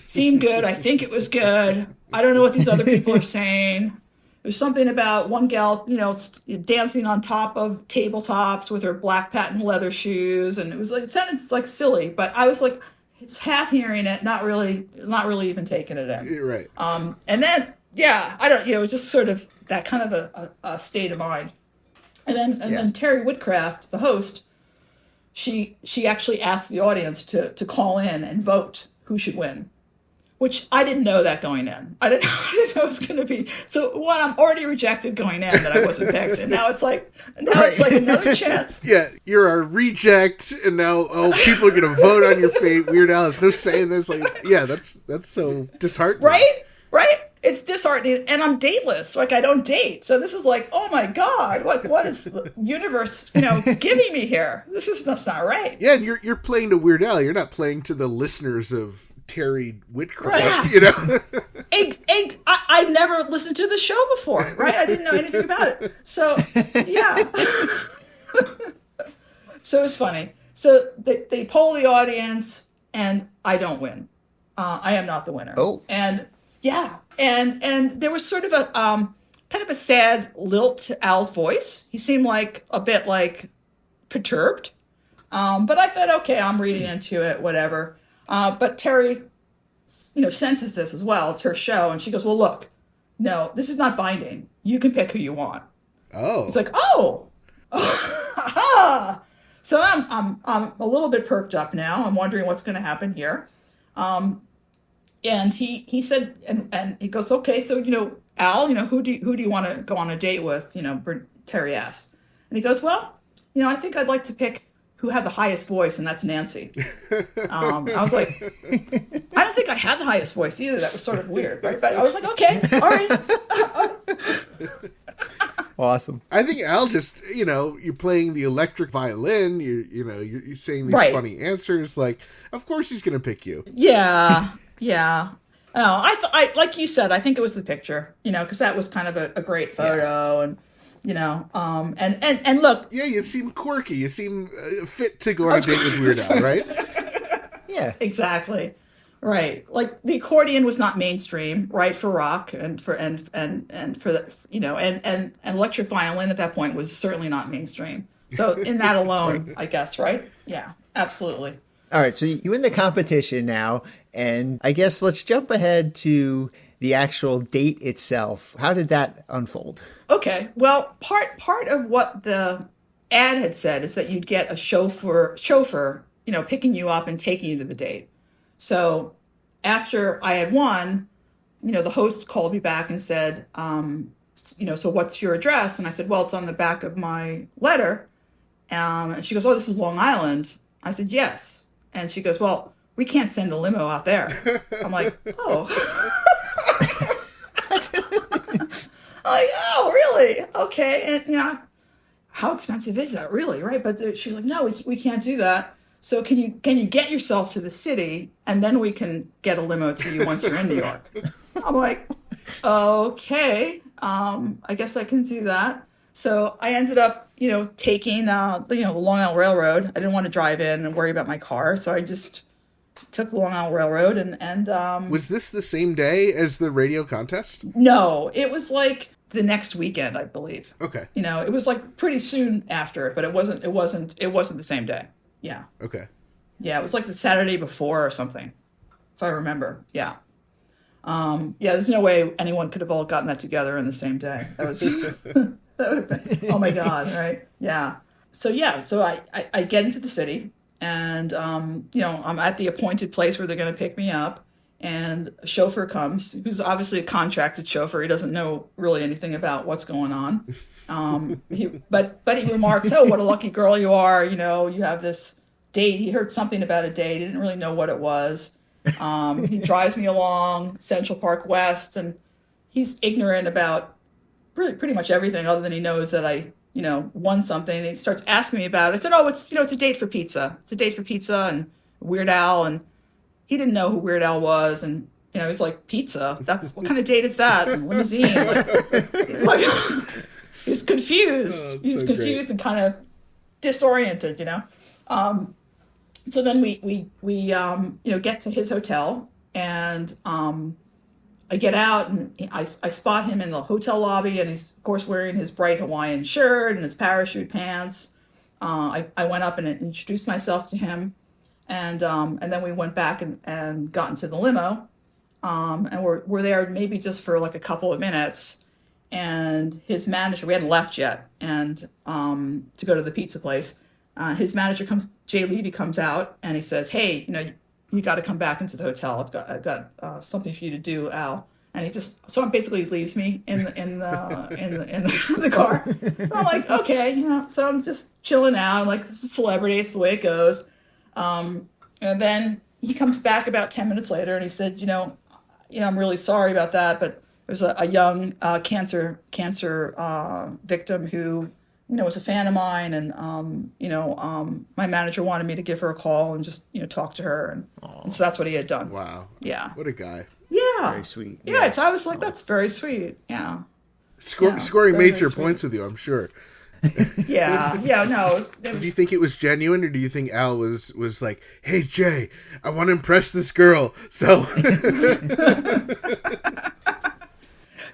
Seemed good. I think it was good. I don't know what these other people are saying. There's something about one gal, dancing on top of tabletops with her black patent leather shoes, and it sounded like silly, but I was like half hearing it, not really even taking it in. Right. And then it was just sort of that kind of a state of mind. And then Terry Woodcraft, the host, she actually asked the audience to call in and vote who should win. Which I didn't know that going in. I didn't know it was going to be. So one, I'm already rejected going in that I wasn't picked, and now it's like another chance. Yeah, you're a reject, and now people are going to vote on your fate. Weird Al, there's no saying this. Like, yeah, that's so disheartening. Right. It's disheartening, and I'm dateless. Like I don't date, so this is like, oh my god, what is the universe, giving me here? That's not right. Yeah, and you're playing to Weird Al. You're not playing to the listeners of Terry Whitcraft, I never listened to the show before, right? I didn't know anything about it. So, yeah. So it's funny. So they poll the audience, and I don't win. I am not the winner. Oh. And, yeah. And there was sort of a kind of a sad lilt to Al's voice. He seemed like a bit like perturbed. But I thought, okay, I'm reading into it, whatever. But Terry, senses this as well. It's her show. And she goes, well, look, no, this is not binding. You can pick who you want. Oh. It's like, oh. So I'm a little bit perked up now. I'm wondering what's going to happen here. And he said, and he goes, okay, so, Al, who do you want to go on a date with? Terry asked. And he goes, well, I think I'd like to pick who had the highest voice, and that's Nancy. I was like, I don't think I had the highest voice either. That was sort of weird, right? But I was like, okay, all right. Awesome. I think Al just, you're playing the electric violin. You're saying these funny answers. Like, of course he's going to pick you. Yeah. Oh, I like you said, I think it was the picture, because that was kind of a great photo, and. And look. Yeah, you seem quirky. You seem fit to go on a date with Weird Al, right? Yeah, exactly. Right. Like the accordion was not mainstream, right, for rock and for the, and electric violin at that point was certainly not mainstream. So in that alone, right. I guess, right? Yeah, absolutely. All right, so you win the competition now, and I guess let's jump ahead to the actual date itself. How did that unfold? Okay, well, part of what the ad had said is that you'd get a chauffeur, picking you up and taking you to the date. So after I had won, the host called me back and said, so what's your address? And I said, well, it's on the back of my letter. And she goes, oh, this is Long Island. I said, yes. And she goes, well, we can't send a limo out there. I'm like, oh. Like, oh, really? Okay. And, how expensive is that, really? Right. But she's like, no, we can't do that. So can you get yourself to the city, and then we can get a limo to you once you're in New York? I'm like, okay, I guess I can do that. So I ended up, taking, the Long Island Railroad. I didn't want to drive in and worry about my car. So I just took the Long Island Railroad and was this the same day as the radio contest? No, it was like the next weekend, I believe. Okay. It was like pretty soon after it, but it wasn't the same day. Yeah. Okay. Yeah, it was like the Saturday before or something, if I remember. Yeah. There's no way anyone could have all gotten that together in the same day. That was that would have been, oh my God, right? Yeah. So I get into the city, and I'm at the appointed place where they're going to pick me up, and a chauffeur comes, who's obviously a contracted chauffeur. He doesn't know really anything about what's going on. But he remarks, oh, what a lucky girl you are. You have this date. He heard something about a date. He didn't really know what it was. He drives me along Central Park West, and he's ignorant about pretty much everything other than he knows that I, won something. And he starts asking me about it. I said, oh, it's a date for pizza. It's a date for pizza and Weird Al. And he didn't know who Weird Al was. And, he's like, pizza? What kind of date is that? And limousine? He was confused. Oh, he was so confused great. and kind of disoriented, So then we get to his hotel, and I get out and I spot him in the hotel lobby, and he's of course wearing his bright Hawaiian shirt and his parachute pants. I went up and introduced myself to him, and then we went back and got into the limo, and we're there maybe just for like a couple of minutes. And his manager, we hadn't left yet, and to go to the pizza place. His manager Jay Levy comes out, and he says, "Hey, you got to come back into the hotel. I've got something for you to do, Al." And he so basically leaves me in the car. And I'm like, okay, so I'm just chilling out. I'm like, this is a celebrity. It's the way it goes. And then he comes back about 10 minutes later, and he said, I'm really sorry about that, but there was a young cancer victim who, was a fan of mine, and my manager wanted me to give her a call and just talk to her, and so that's what he had done. Wow. Yeah. What a guy. Yeah. Very sweet. Yeah. So I was like, that's very sweet. Yeah. Scoring very, major very sweet. points with you, I'm sure. Yeah. Yeah. No. Do you think it was genuine, or do you think Al was like, "Hey Jay, I want to impress this girl, so"?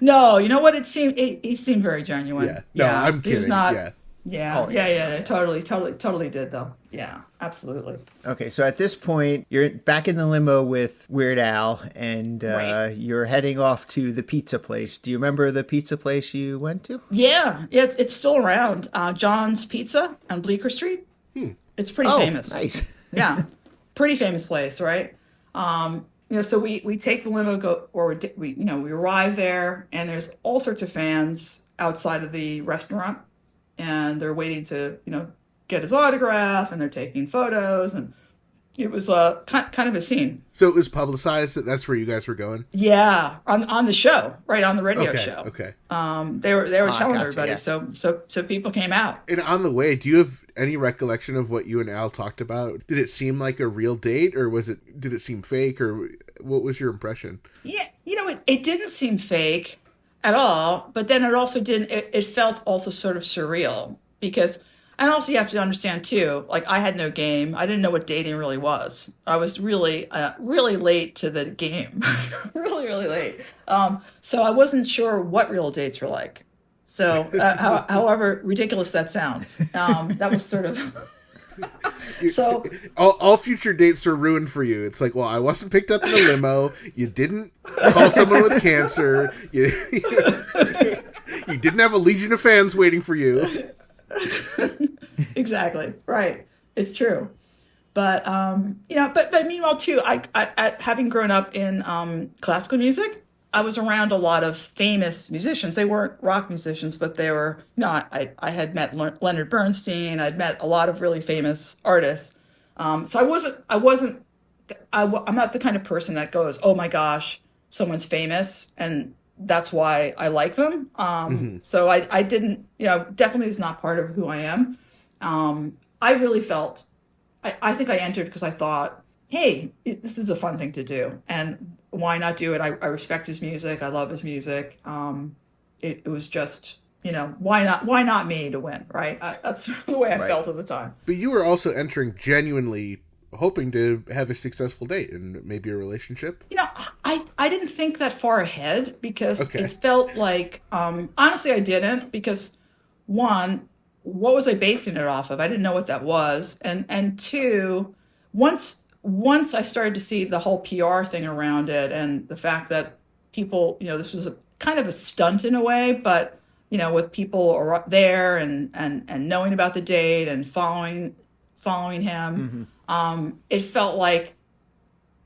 No, you know what? He seemed very genuine. Yeah. No, I'm kidding. He was not. Yeah. Yeah. Oh, yeah. Totally did though. Yeah. Absolutely. Okay, so at this point, you're back in the limo with Weird Al, and Right. you're heading off to the pizza place. Do you remember the pizza place you went to? Yeah. It's still around. John's Pizza on Bleecker Street. It's pretty famous. Nice. Yeah. Pretty famous place, right? So we take the limo, we arrive there, and there's all sorts of fans outside of the restaurant, and they're waiting to, get his autograph, and they're taking photos, and it was kind of a scene. So it was publicized that that's where you guys were going? Yeah, on the show, right, on the radio show. Okay. They were telling gotcha, everybody, yeah. so people came out. And on the way, do you have any recollection of what you and Al talked about? Did it seem like a real date, or did it seem fake, or what was your impression? Yeah, it didn't seem fake at all, but then it also didn't. It felt also sort of surreal because, and also you have to understand too. Like I had no game. I didn't know what dating really was. I was really late to the game, really late. So I wasn't sure what real dates were like. So, however ridiculous that sounds, that was sort of. So all future dates were ruined for you. It's like, well, I wasn't picked up in a limo. You didn't call someone with cancer. You didn't have a legion of fans waiting for you. Exactly. Right. It's true. But but meanwhile too, I having grown up in classical music, I was around a lot of famous musicians. They weren't rock musicians, but they were, I had met Leonard Bernstein. I'd met a lot of really famous artists. So I'm not the kind of person that goes, oh my gosh, someone's famous and that's why I like them. So I didn't, definitely is not part of who I am. I really felt, I think I entered because I thought, hey, this is a fun thing to do. And why not do it? I respect his music. I love his music. It was just, why not me to win, right? That's the way I felt at the time. But you were also entering genuinely hoping to have a successful date and maybe a relationship. I didn't think that far ahead because it felt like, honestly, I didn't because one, what was I basing it off of? I didn't know what that was. And two, once I started to see the whole PR thing around it and the fact that people, this was kind of a stunt in a way, but, with people there and knowing about the date and following him, it felt like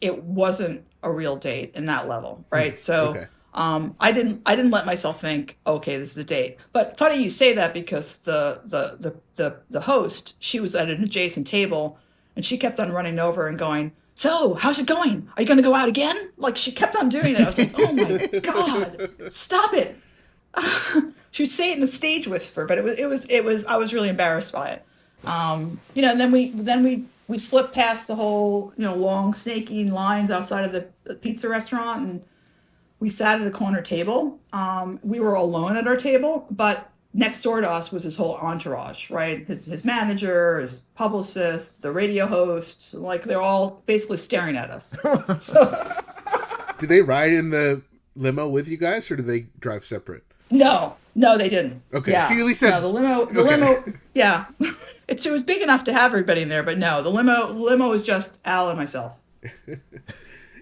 it wasn't a real date in that level. Right. So, I didn't let myself think, okay, this is a date. But funny you say that because the host, she was at an adjacent table. And she kept on running over and going, so, how's it going? Are you going to go out again? Like, she kept on doing it. I was like, oh, my God, stop it. She'd say it in a stage whisper, but it was. I was really embarrassed by it. And then we slipped past the whole, long snaky lines outside of the pizza restaurant, and we sat at a corner table. We were alone at our table, but next door to us was his whole entourage, right? His manager, his publicist, the radio host, like they're all basically staring at us. So, did they ride in the limo with you guys, or did they drive separate? No, they didn't. Okay, yeah. so you at least said... No, the limo, yeah. It was big enough to have everybody in there, but no, the limo was just Al and myself.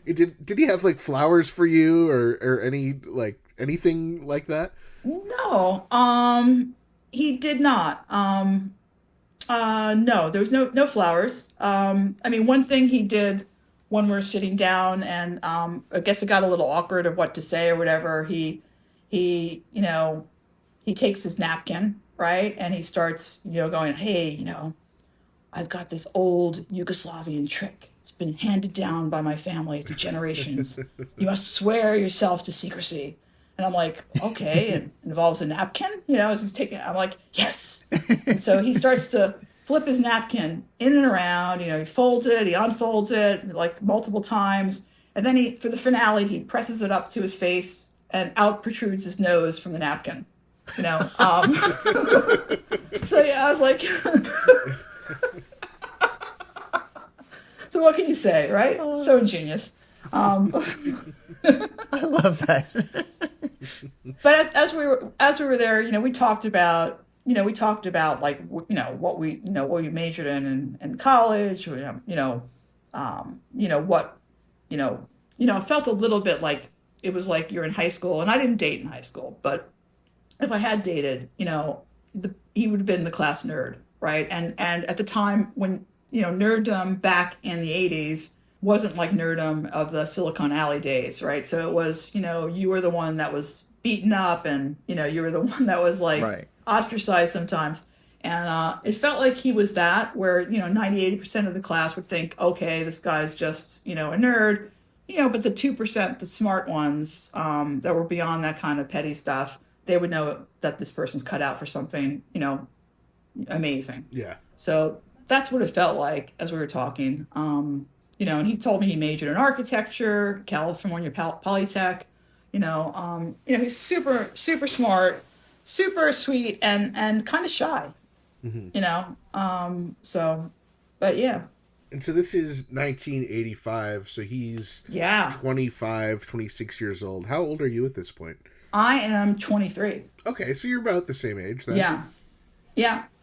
Did he have, like, flowers for you, or any, like, anything like that? No, he did not. No, there was no flowers. One thing he did when we were sitting down, and I guess it got a little awkward of what to say or whatever. He takes his napkin, right, and he starts, going, hey, I've got this old Yugoslavian trick. It's been handed down by my family through generations. You must swear yourself to secrecy. And I'm like, okay, it involves a napkin, as he's taking it. I'm like, yes. And so he starts to flip his napkin in and around, he folds it, he unfolds it like multiple times. And then for the finale, he presses it up to his face and out protrudes his nose from the napkin, So yeah, I was like, so what can you say, right? So ingenious. I love that. But as we were there, we talked about like what we majored in college, it felt a little bit like it was like you're in high school, and I didn't date in high school, but if I had dated, he would have been the class nerd, right? And at the time when nerddom back in the 80s wasn't like nerddom of the Silicon Alley days, right? So it was, you were the one that was beaten up, and, you were the one that was like right. Ostracized sometimes. And it felt like he was that, where, 90-80% of the class would think, okay, this guy's just, a nerd, but the 2%, the smart ones that were beyond that kind of petty stuff, they would know that this person's cut out for something, amazing. Yeah. So that's what it felt like as we were talking. And he told me he majored in architecture, California Polytech. He's super, super smart, super sweet, and kind of shy. Mm-hmm. But yeah. And so this is 1985, so he's 25, 26 years old. How old are you at this point? I am 23. Okay, so you're about the same age then. Yeah.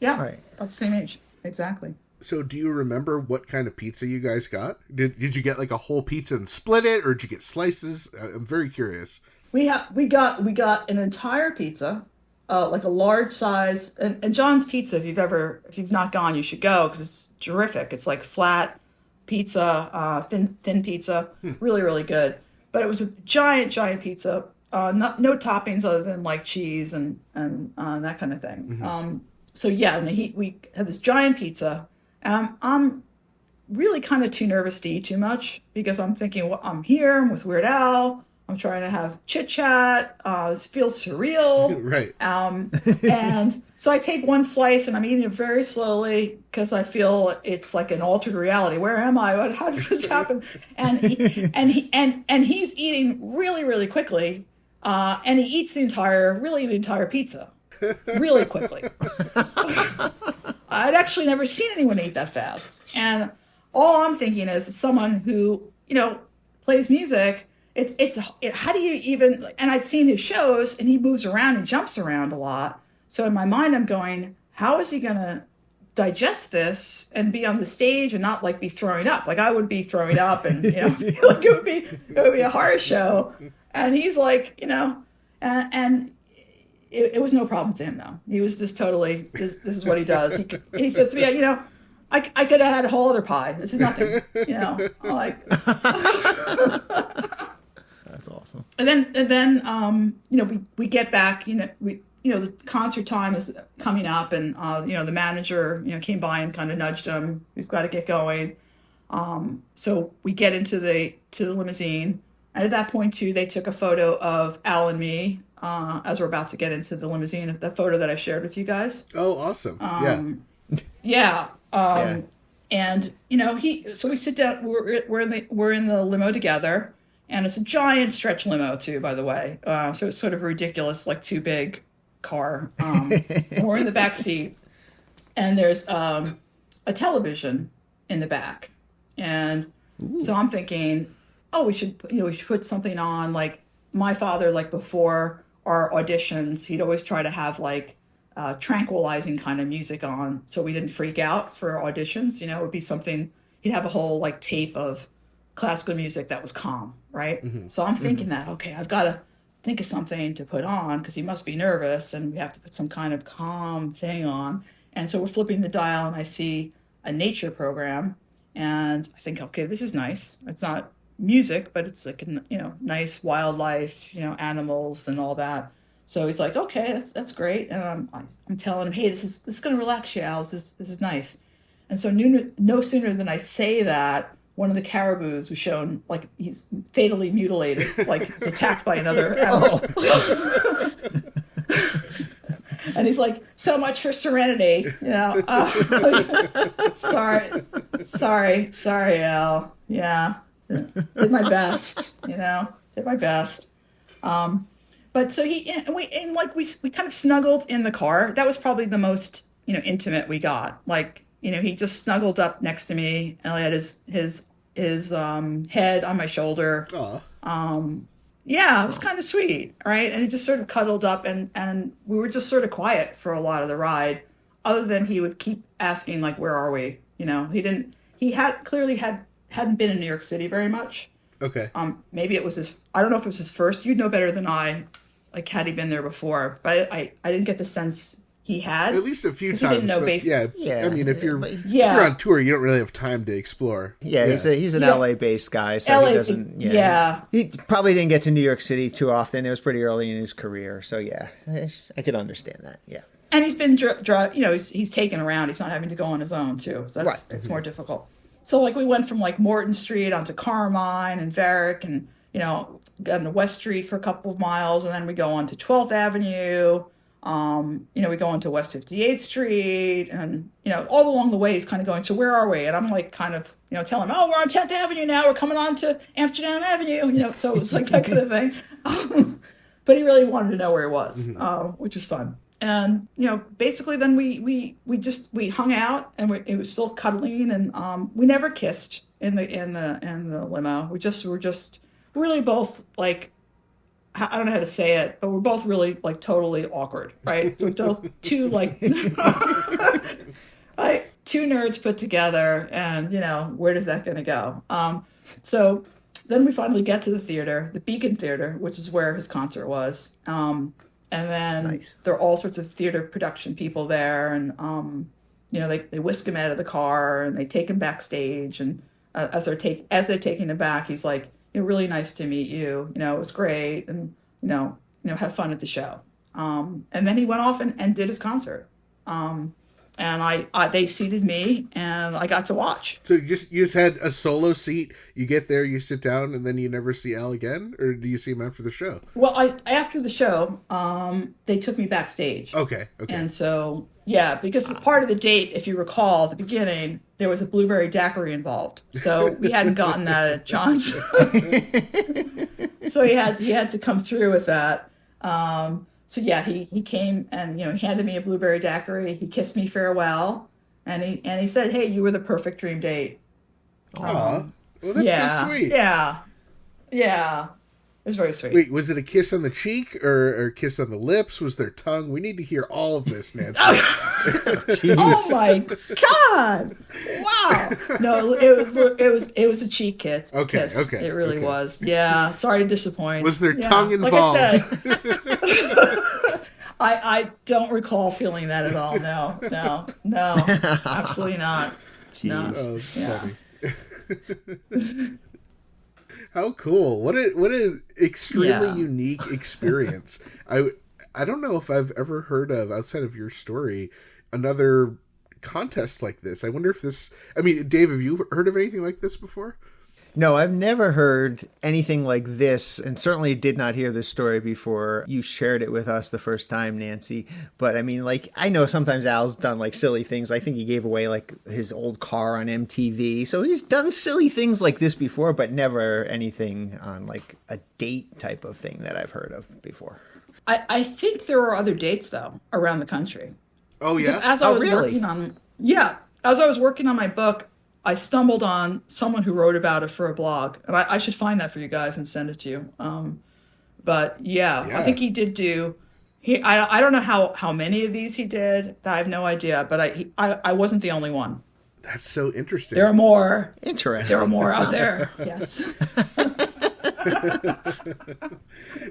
Right. About the same age, exactly. So do you remember what kind of pizza you guys got? Did you get like a whole pizza and split it, or did you get slices? I'm very curious. We got an entire pizza, like a large size, and John's Pizza. If you've not gone, you should go because it's terrific. It's like flat pizza, thin pizza, really really good. But it was a giant pizza, no toppings other than like cheese and that kind of thing. Mm-hmm. We had this giant pizza. I'm really kind of too nervous to eat too much because I'm thinking, well, I'm here, I'm with Weird Al, I'm trying to have chit chat. This feels surreal. Right. And so I take one slice and I'm eating it very slowly because I feel it's like an altered reality. Where am I? How did this happen? And he's eating really, really quickly. And he eats the entire pizza really quickly. I'd actually never seen anyone eat that fast. And all I'm thinking is someone who, plays music, how do you even, and I'd seen his shows and he moves around and jumps around a lot. So in my mind, I'm going, how is he going to digest this and be on the stage and not like be throwing up? Like I would be throwing up and, like it would be a horror show. And he's like, and it was no problem to him though. He was just totally, this is what he does. He says to me, I could have had a whole other pie. This is nothing, I'm like. That's awesome. And then we get back, the concert time is coming up and, the manager, came by and kind of nudged him. We've got to get going. So we get into the limousine And at that point, too, they took a photo of Al and me as we're about to get into the limousine, the photo that I shared with you guys. Oh, awesome. Yeah. And, so we sit down, we're in the limo together, and it's a giant stretch limo, too, by the way. So it's sort of ridiculous, like too big car. And we're in the back seat, and there's a television in the back. And so I'm thinking, oh, we should put something on. Like my father, like before our auditions, he'd always try to have like tranquilizing kind of music on, so we didn't freak out for auditions. It would be something, he'd have a whole like tape of classical music that was calm, right? So I'm thinking that, okay, I've got to think of something to put on because he must be nervous, and we have to put some kind of calm thing on. And so we're flipping the dial, and I see a nature program, and I think, okay, this is nice. It's not music, but it's like, nice wildlife, animals and all that. So he's like, okay, that's great. And I'm telling him, hey, this is going to relax you, Al. This is nice. And so no sooner than I say that, one of the caribous was shown, like he's fatally mutilated, like he's attacked by another animal. And he's like, so much for serenity, sorry, Al. Yeah, did my best, did my best. But so we kind of snuggled in the car. That was probably the most, intimate we got. Like, he just snuggled up next to me, and I had his head on my shoulder. Yeah, it was kind of sweet, right? And he just sort of cuddled up, and we were just sort of quiet for a lot of the ride, other than he would keep asking, like, where are we? He hadn't been in New York City very much. Okay. Maybe it was I don't know if it was his first. You'd know better than I, like, had he been there before. But I didn't get the sense he had. At least a few times. He didn't know yeah. I mean, if you're on tour, you don't really have time to explore. Yeah, he's an LA-based guy, so he doesn't... Yeah. He probably didn't get to New York City too often. It was pretty early in his career. So, yeah, I could understand that, yeah. And he's been, he's taken around. He's not having to go on his own, too. So it's more difficult. So, like, we went from, like, Morton Street onto Carmine and Varick and, on the West Street for a couple of miles. And then we go on to 12th Avenue. We go into West 58th Street. And, all along the way, he's kind of going, so where are we? And I'm, like, kind of, telling him, oh, we're on 10th Avenue now. We're coming on to Amsterdam Avenue. So it was like that kind of thing. But he really wanted to know where he was, which is fun. And, basically then we hung out, and it was still cuddling, and we never kissed in the limo. We're just really both, like, I don't know how to say it, but we're both really, like, totally awkward, right? So we're both two, like, right, two nerds put together, and, where does that going to go? So then we finally get to the theater, the Beacon Theater, which is where his concert was. And then there are all sorts of theater production people there, and they whisk him out of the car, and they take him backstage. And as they're taking him back, he's like, really nice to meet you. It was great, and have fun at the show. And then he went off and did his concert. And they seated me, and I got to watch. So you just had a solo seat. You get there, you sit down, and then you never see Al again, or do you see him after the show? Well, after the show, they took me backstage. Okay. And so, yeah, because part of the date, if you recall, at the beginning, there was a blueberry daiquiri involved. So we hadn't gotten that at John's. So he had to come through with that. So yeah, he came, and he handed me a blueberry daiquiri. He kissed me farewell, and he said, "Hey, you were the perfect dream date." Aw, well, that's so sweet. Yeah, it was very sweet. Wait, was it a kiss on the cheek or a kiss on the lips? Was there tongue? We need to hear all of this, Nancy. Oh my God! Wow. No, it was a cheek kiss. Okay. It really was. Yeah. Sorry to disappoint. Was there tongue involved? Like I said, I don't recall feeling that at all. No, absolutely not. Jeez. No. Funny. How cool. What an extremely unique experience. I don't know if I've ever heard of, outside of your story, another contest like this. I wonder if Dave, have you heard of anything like this before? No, I've never heard anything like this, and certainly did not hear this story before you shared it with us the first time, Nancy. But I mean, like, I know sometimes Al's done like silly things. I think he gave away like his old car on MTV. So he's done silly things like this before, but never anything on like a date type of thing that I've heard of before. I think there are other dates, though, around the country. Oh, yeah? As I was really? as I was working on my book, I stumbled on someone who wrote about it for a blog. And I should find that for you guys and send it to you. But I think he did do... I don't know how many of these he did. I have no idea. But I wasn't the only one. That's so interesting. There are more. Interesting. There are more out there. Yes.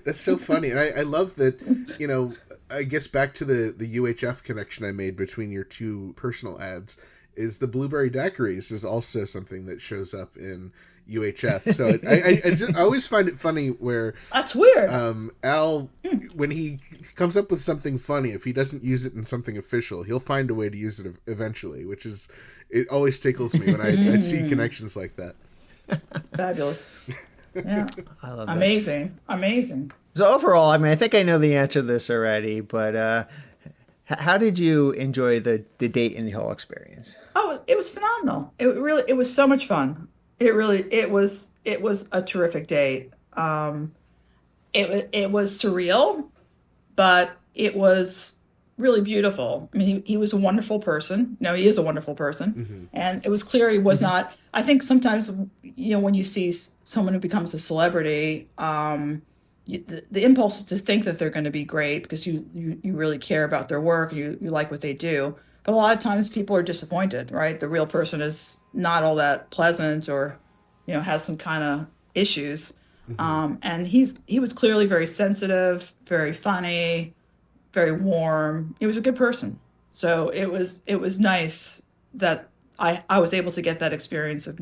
That's so funny. And I love that, you know, I guess back to the UHF connection I made between your two personal ads is the blueberry daiquiris is also something that shows up in UHF. So I always find it funny where... That's weird. Al, when he comes up with something funny, if he doesn't use it in something official, he'll find a way to use it eventually, which is... It always tickles me when I see connections like that. Fabulous. Yeah. I love Amazing. Amazing. So overall, I mean, I think I know the answer to this already, but how did you enjoy the date and the whole experience? Oh, it was phenomenal. It was so much fun. It was a terrific date. It was surreal, but it was really beautiful. I mean, he was a wonderful person. No, he is a wonderful person. Mm-hmm. And it was clear he was not, I think sometimes, you know, when you see someone who becomes a celebrity, the impulse is to think that they're going to be great because you really care about their work, you like what they do. But a lot of times people are disappointed, right? The real person is not all that pleasant or, you know, has some kind of issues. Mm-hmm. And he was clearly very sensitive, very funny, very warm. He was a good person. So it was nice that I was able to get that experience of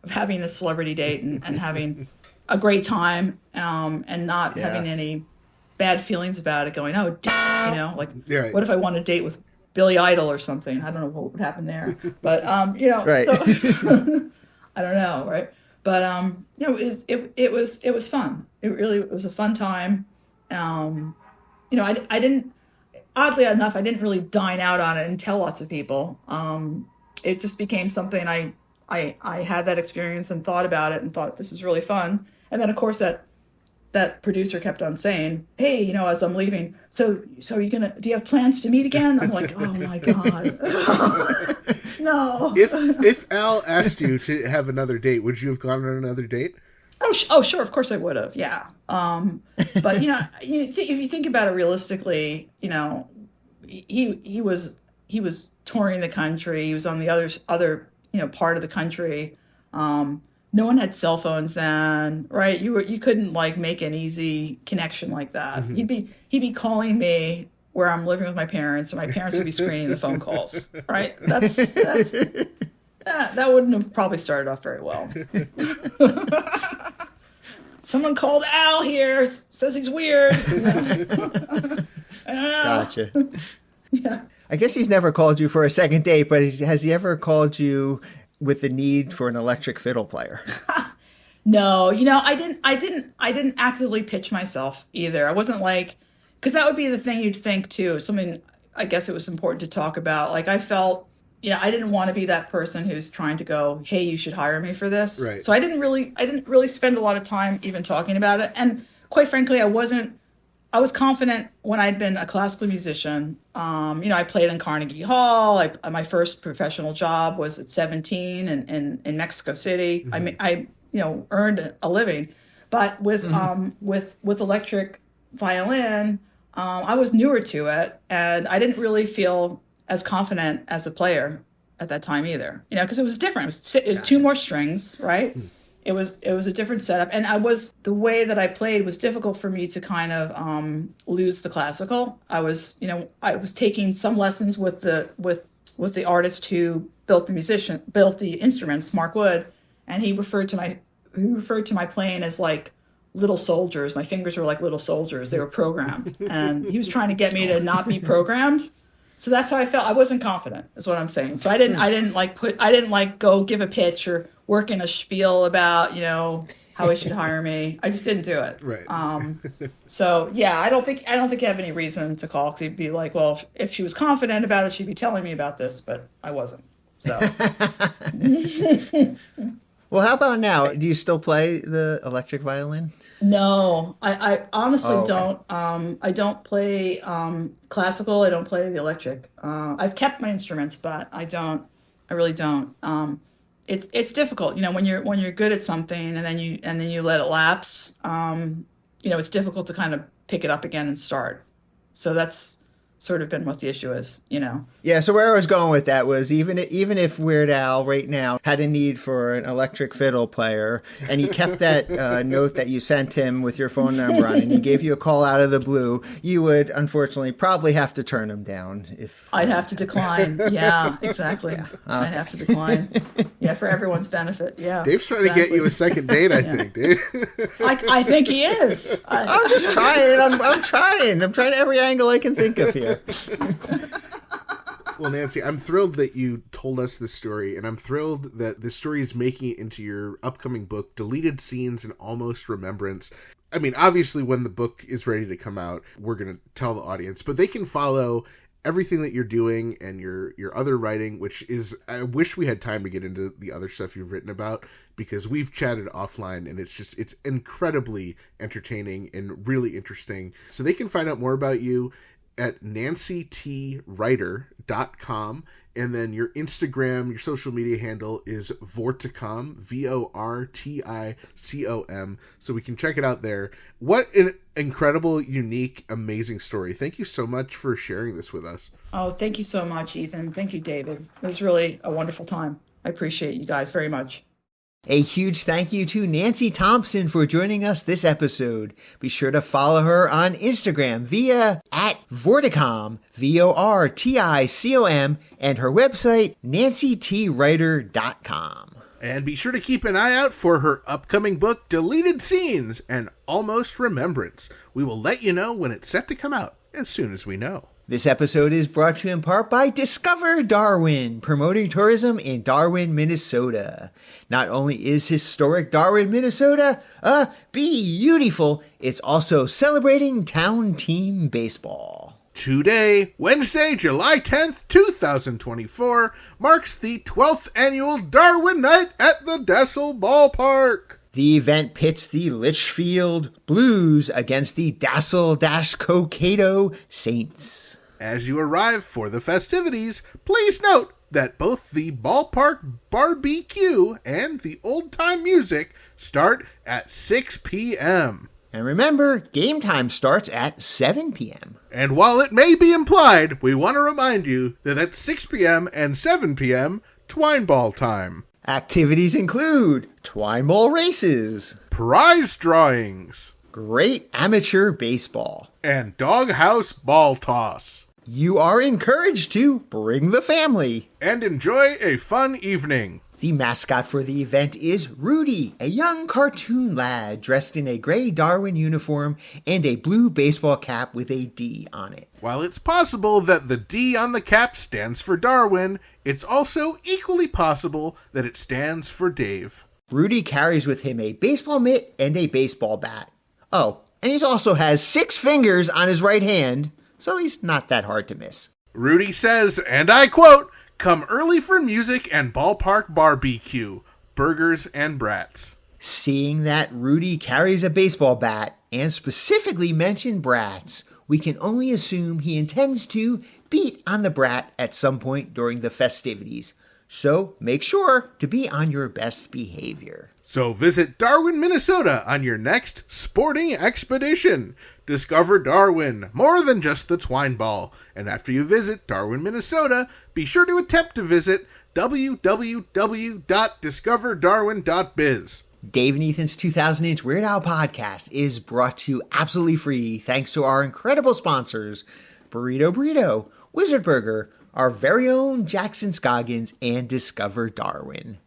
having a celebrity date and having a great time, and not having any bad feelings about it going, oh, you know, like, what if I want to date with Billy Idol or something? I don't know what would happen there, but, you know, right. So I don't know. Right. But, you know, it was fun. It was a fun time. You know, I didn't, oddly enough, I didn't really dine out on it and tell lots of people. It just became something I had that experience and thought about it and thought this is really fun. And then of course that producer kept on saying, hey, you know, as I'm leaving, so do you have plans to meet again? I'm like, oh my God. No. If Al asked you to have another date, would you have gone on another date? Oh, sure. Of course I would have. Yeah. But you know, if you think about it realistically, you know, he was touring the country. He was on the other, you know, part of the country. No one had cell phones then, right? You couldn't like make an easy connection like that. Mm-hmm. He'd be calling me where I'm living with my parents, and my parents would be screening the phone calls, right? That wouldn't have probably started off very well. Someone called Al here, says he's weird. I don't know. Gotcha. Yeah. I guess he's never called you for a second date, but has he ever called you with the need for an electric fiddle player? No, you know, I didn't actively pitch myself either. I wasn't like, because that would be the thing you'd think too. Something I guess it was important to talk about. Like I felt, you know, I didn't want to be that person who's trying to go, hey, you should hire me for this. Right. So I didn't really spend a lot of time even talking about it. And quite frankly, I was confident when I'd been a classical musician. You know, I played in Carnegie Hall. My first professional job was at 17 in Mexico City. Mm-hmm. I you know, earned a living, but with electric violin, I was newer to it, and I didn't really feel as confident as a player at that time either. You know, because it was different. It was two more strings, right? Mm. It was a different setup, and the way that I played was difficult for me to kind of lose the classical. I was taking some lessons with the artist who built the instruments, Mark Wood, and he referred to my playing as like little soldiers. My fingers were like little soldiers. They were programmed, and he was trying to get me to not be programmed. So that's how I felt. I wasn't confident, is what I'm saying. So I didn't go give a pitch or work in a spiel about, how he should hire me. I just didn't do it. Right. So yeah, I don't think I have any reason to call, because he'd be like, well, if she was confident about it, she'd be telling me about this, but I wasn't. So. Well, how about now? Do you still play the electric violin? No, I honestly don't. I don't play classical. I don't play the electric. I've kept my instruments, but I really don't. It's difficult, when you're good at something and then you let it lapse. It's difficult to kind of pick it up again and start. So that's sort of been what the issue is, Yeah, so where I was going with that was even if Weird Al right now had a need for an electric fiddle player, and he kept that note that you sent him with your phone number on, and he gave you a call out of the blue, you would unfortunately probably have to turn him down. I'd have to decline. Yeah, exactly. Yeah. I'd have to decline. Yeah, for everyone's benefit. Yeah. Dave's trying to get you a second date, I think, Dave. I think he is. I'm just trying. I'm trying. I'm trying every angle I can think of here. Well, Nancy, I'm thrilled that you told us this story, and I'm thrilled that this story is making it into your upcoming book, Deleted Scenes and Almost Remembrance. I mean, obviously, when the book is ready to come out, we're going to tell the audience, but they can follow everything that you're doing and your other writing, which is, I wish we had time to get into the other stuff you've written about, because we've chatted offline, and it's incredibly entertaining and really interesting. So they can find out more about you at nancytwriter.com, and then your Instagram, your social media handle is Vorticom, Vorticom, so we can check it out there. What an incredible, unique, amazing story. Thank you so much for sharing this with us. Oh, thank you so much, Ethan. Thank you, David. It was really a wonderful time. I appreciate you guys very much. A huge thank you to Nancy Thompson for joining us this episode. Be sure to follow her on Instagram via @Vorticom, Vorticom, and her website, nancytwriter.com. And be sure to keep an eye out for her upcoming book, Deleted Scenes and Almost Remembrance. We will let you know when it's set to come out, as soon as we know. This episode is brought to you in part by Discover Darwin, promoting tourism in Darwin, Minnesota. Not only is historic Darwin, Minnesota beautiful, it's also celebrating town team baseball. Today, Wednesday, July 10th, 2024, marks the 12th annual Darwin Night at the Dassel Ballpark. The event pits the Litchfield Blues against the Dassel-Cokato Saints. As you arrive for the festivities, please note that both the ballpark barbecue and the old-time music start at 6 p.m. And remember, game time starts at 7 p.m. And while it may be implied, we want to remind you that at 6 p.m. and 7 p.m., twine ball time. Activities include twine ball races, prize drawings, great amateur baseball, and doghouse ball toss. You are encouraged to bring the family and enjoy a fun evening. The mascot for the event is Rudy, a young cartoon lad dressed in a gray Darwin uniform and a blue baseball cap with a D on it. While it's possible that the D on the cap stands for Darwin, it's also equally possible that it stands for Dave. Rudy carries with him a baseball mitt and a baseball bat. Oh, and he also has 6 fingers on his right hand, so he's not that hard to miss. Rudy says, and I quote, "Come early for music and ballpark barbecue, burgers and brats." Seeing that Rudy carries a baseball bat and specifically mentioned brats, we can only assume he intends to beat on the brat at some point during the festivities. So make sure to be on your best behavior. So visit Darwin, Minnesota on your next sporting expedition. Discover Darwin, more than just the twine ball. And after you visit Darwin, Minnesota, be sure to attempt to visit www.discoverdarwin.biz. Dave and Ethan's 2000-inch Weird Al podcast is brought to you absolutely free thanks to our incredible sponsors, Burrito, Wizard Burger, our very own Jackson Scoggins, and Discover Darwin.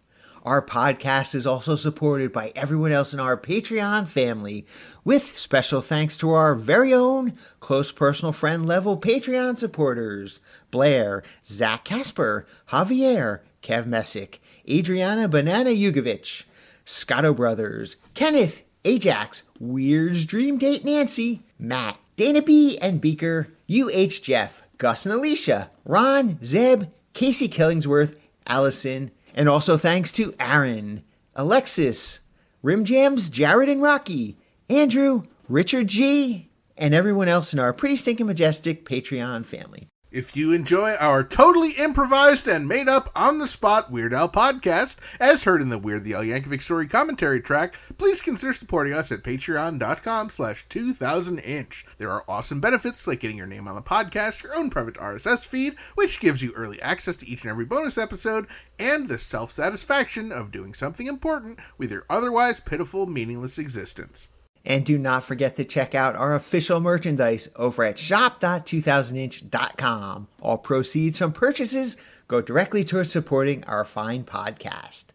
Our podcast is also supported by everyone else in our Patreon family, with special thanks to our very own close personal friend level Patreon supporters: Blair, Zach Casper, Javier, Kev Messick, Adriana Banana Yankovic, Scotto Brothers, Kenneth, Ajax, Weird's Dream Date Nancy, Matt, Dana B and Beaker, UH Jeff, Gus and Alicia, Ron, Zeb, Casey Killingsworth, Allison, and also thanks to Aaron, Alexis, Rim Jams, Jared and Rocky, Andrew, Richard G, and everyone else in our pretty stinking majestic Patreon family. If you enjoy our totally improvised and made up on-the-spot Weird Al podcast, as heard in the Weird the Al Yankovic story commentary track, please consider supporting us at patreon.com/2000inch. There are awesome benefits like getting your name on the podcast, your own private RSS feed, which gives you early access to each and every bonus episode, and the self-satisfaction of doing something important with your otherwise pitiful, meaningless existence. And do not forget to check out our official merchandise over at shop.2000inch.com. All proceeds from purchases go directly towards supporting our fine podcast.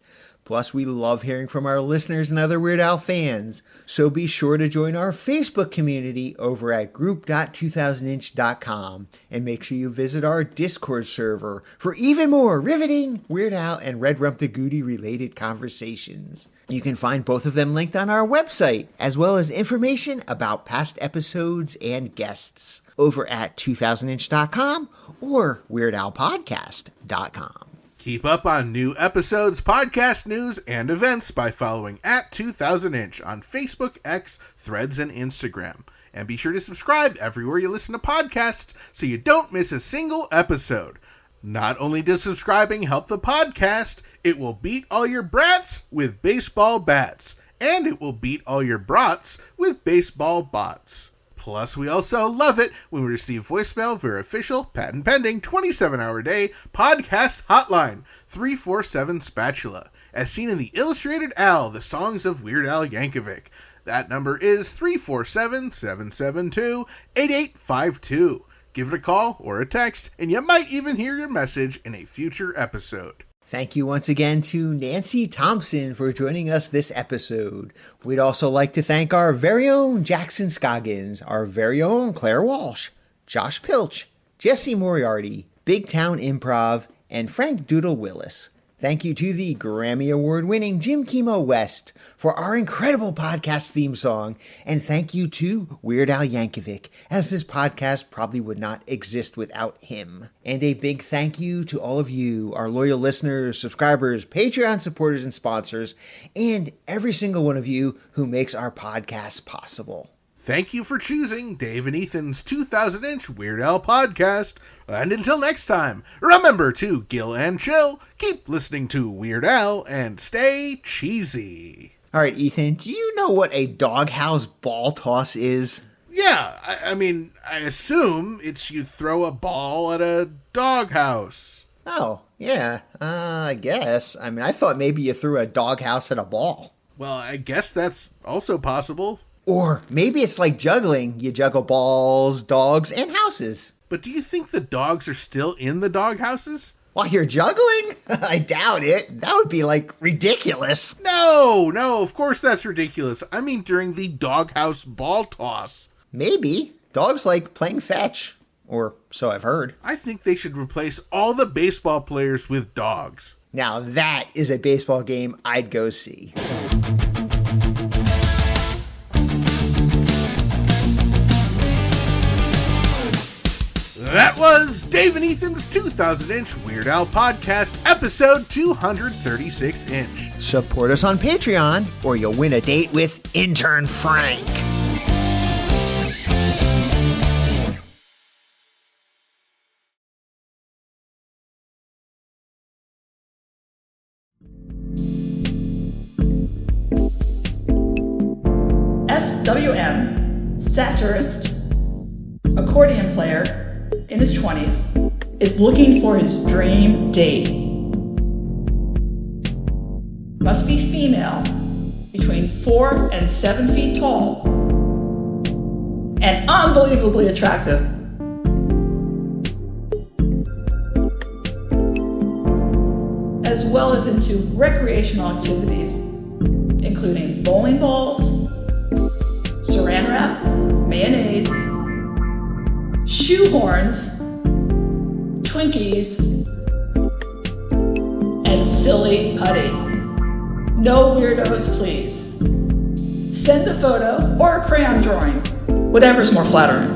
Plus, we love hearing from our listeners and other Weird Al fans, so be sure to join our Facebook community over at group.2000inch.com, and make sure you visit our Discord server for even more riveting Weird Al and Red Rump the Goody related conversations. You can find both of them linked on our website, as well as information about past episodes and guests over at 2000inch.com or weirdalpodcast.com. Keep up on new episodes, podcast news, and events by following at 2000inch on Facebook, X, Threads, and Instagram. And be sure to subscribe everywhere you listen to podcasts so you don't miss a single episode. Not only does subscribing help the podcast, it will beat all your brats with baseball bats. And it will beat all your brats with baseball bots. Plus, we also love it when we receive voicemail via official, patent-pending, 27-hour-a-day podcast hotline, 347-SPATULA, as seen in the Illustrated Al, The Songs of Weird Al Yankovic. That number is 347-772-8852. Give it a call or a text, and you might even hear your message in a future episode. Thank you once again to Nancy Thompson for joining us this episode. We'd also like to thank our very own Jackson Scoggins, our very own Claire Walsh, Josh Pilch, Jesse Moriarty, Big Town Improv, and Frank Doodle Willis. Thank you to the Grammy Award-winning Jim Kimo West for our incredible podcast theme song, and thank you to Weird Al Yankovic, as this podcast probably would not exist without him. And a big thank you to all of you, our loyal listeners, subscribers, Patreon supporters, and sponsors, and every single one of you who makes our podcast possible. Thank you for choosing Dave and Ethan's 2000-inch Weird Al podcast. And until next time, remember to gill and chill, keep listening to Weird Al, and stay cheesy. All right, Ethan, do you know what a doghouse ball toss is? Yeah, I mean, I assume it's you throw a ball at a doghouse. Oh, yeah, I guess. I mean, I thought maybe you threw a doghouse at a ball. Well, I guess that's also possible. Or maybe it's like juggling. You juggle balls, dogs, and houses. But do you think the dogs are still in the doghouses? While you're juggling? I doubt it. That would be, like, ridiculous. No, of course that's ridiculous. I mean during the doghouse ball toss. Maybe. Dogs like playing fetch. Or so I've heard. I think they should replace all the baseball players with dogs. Now that is a baseball game I'd go see. That was Dave and Ethan's 2000-inch Weird Al podcast, episode 236-inch. Support us on Patreon, or you'll win a date with Intern Frank. SWM, satirist, accordion player, in his 20s, is looking for his dream date. Must be female, between 4 and 7 feet tall, and unbelievably attractive. as well as into recreational activities, including bowling balls, saran wrap, mayonnaise, shoehorns, Twinkies, and silly putty. No weirdos, please. Send a photo or a crayon drawing, whatever's more flattering.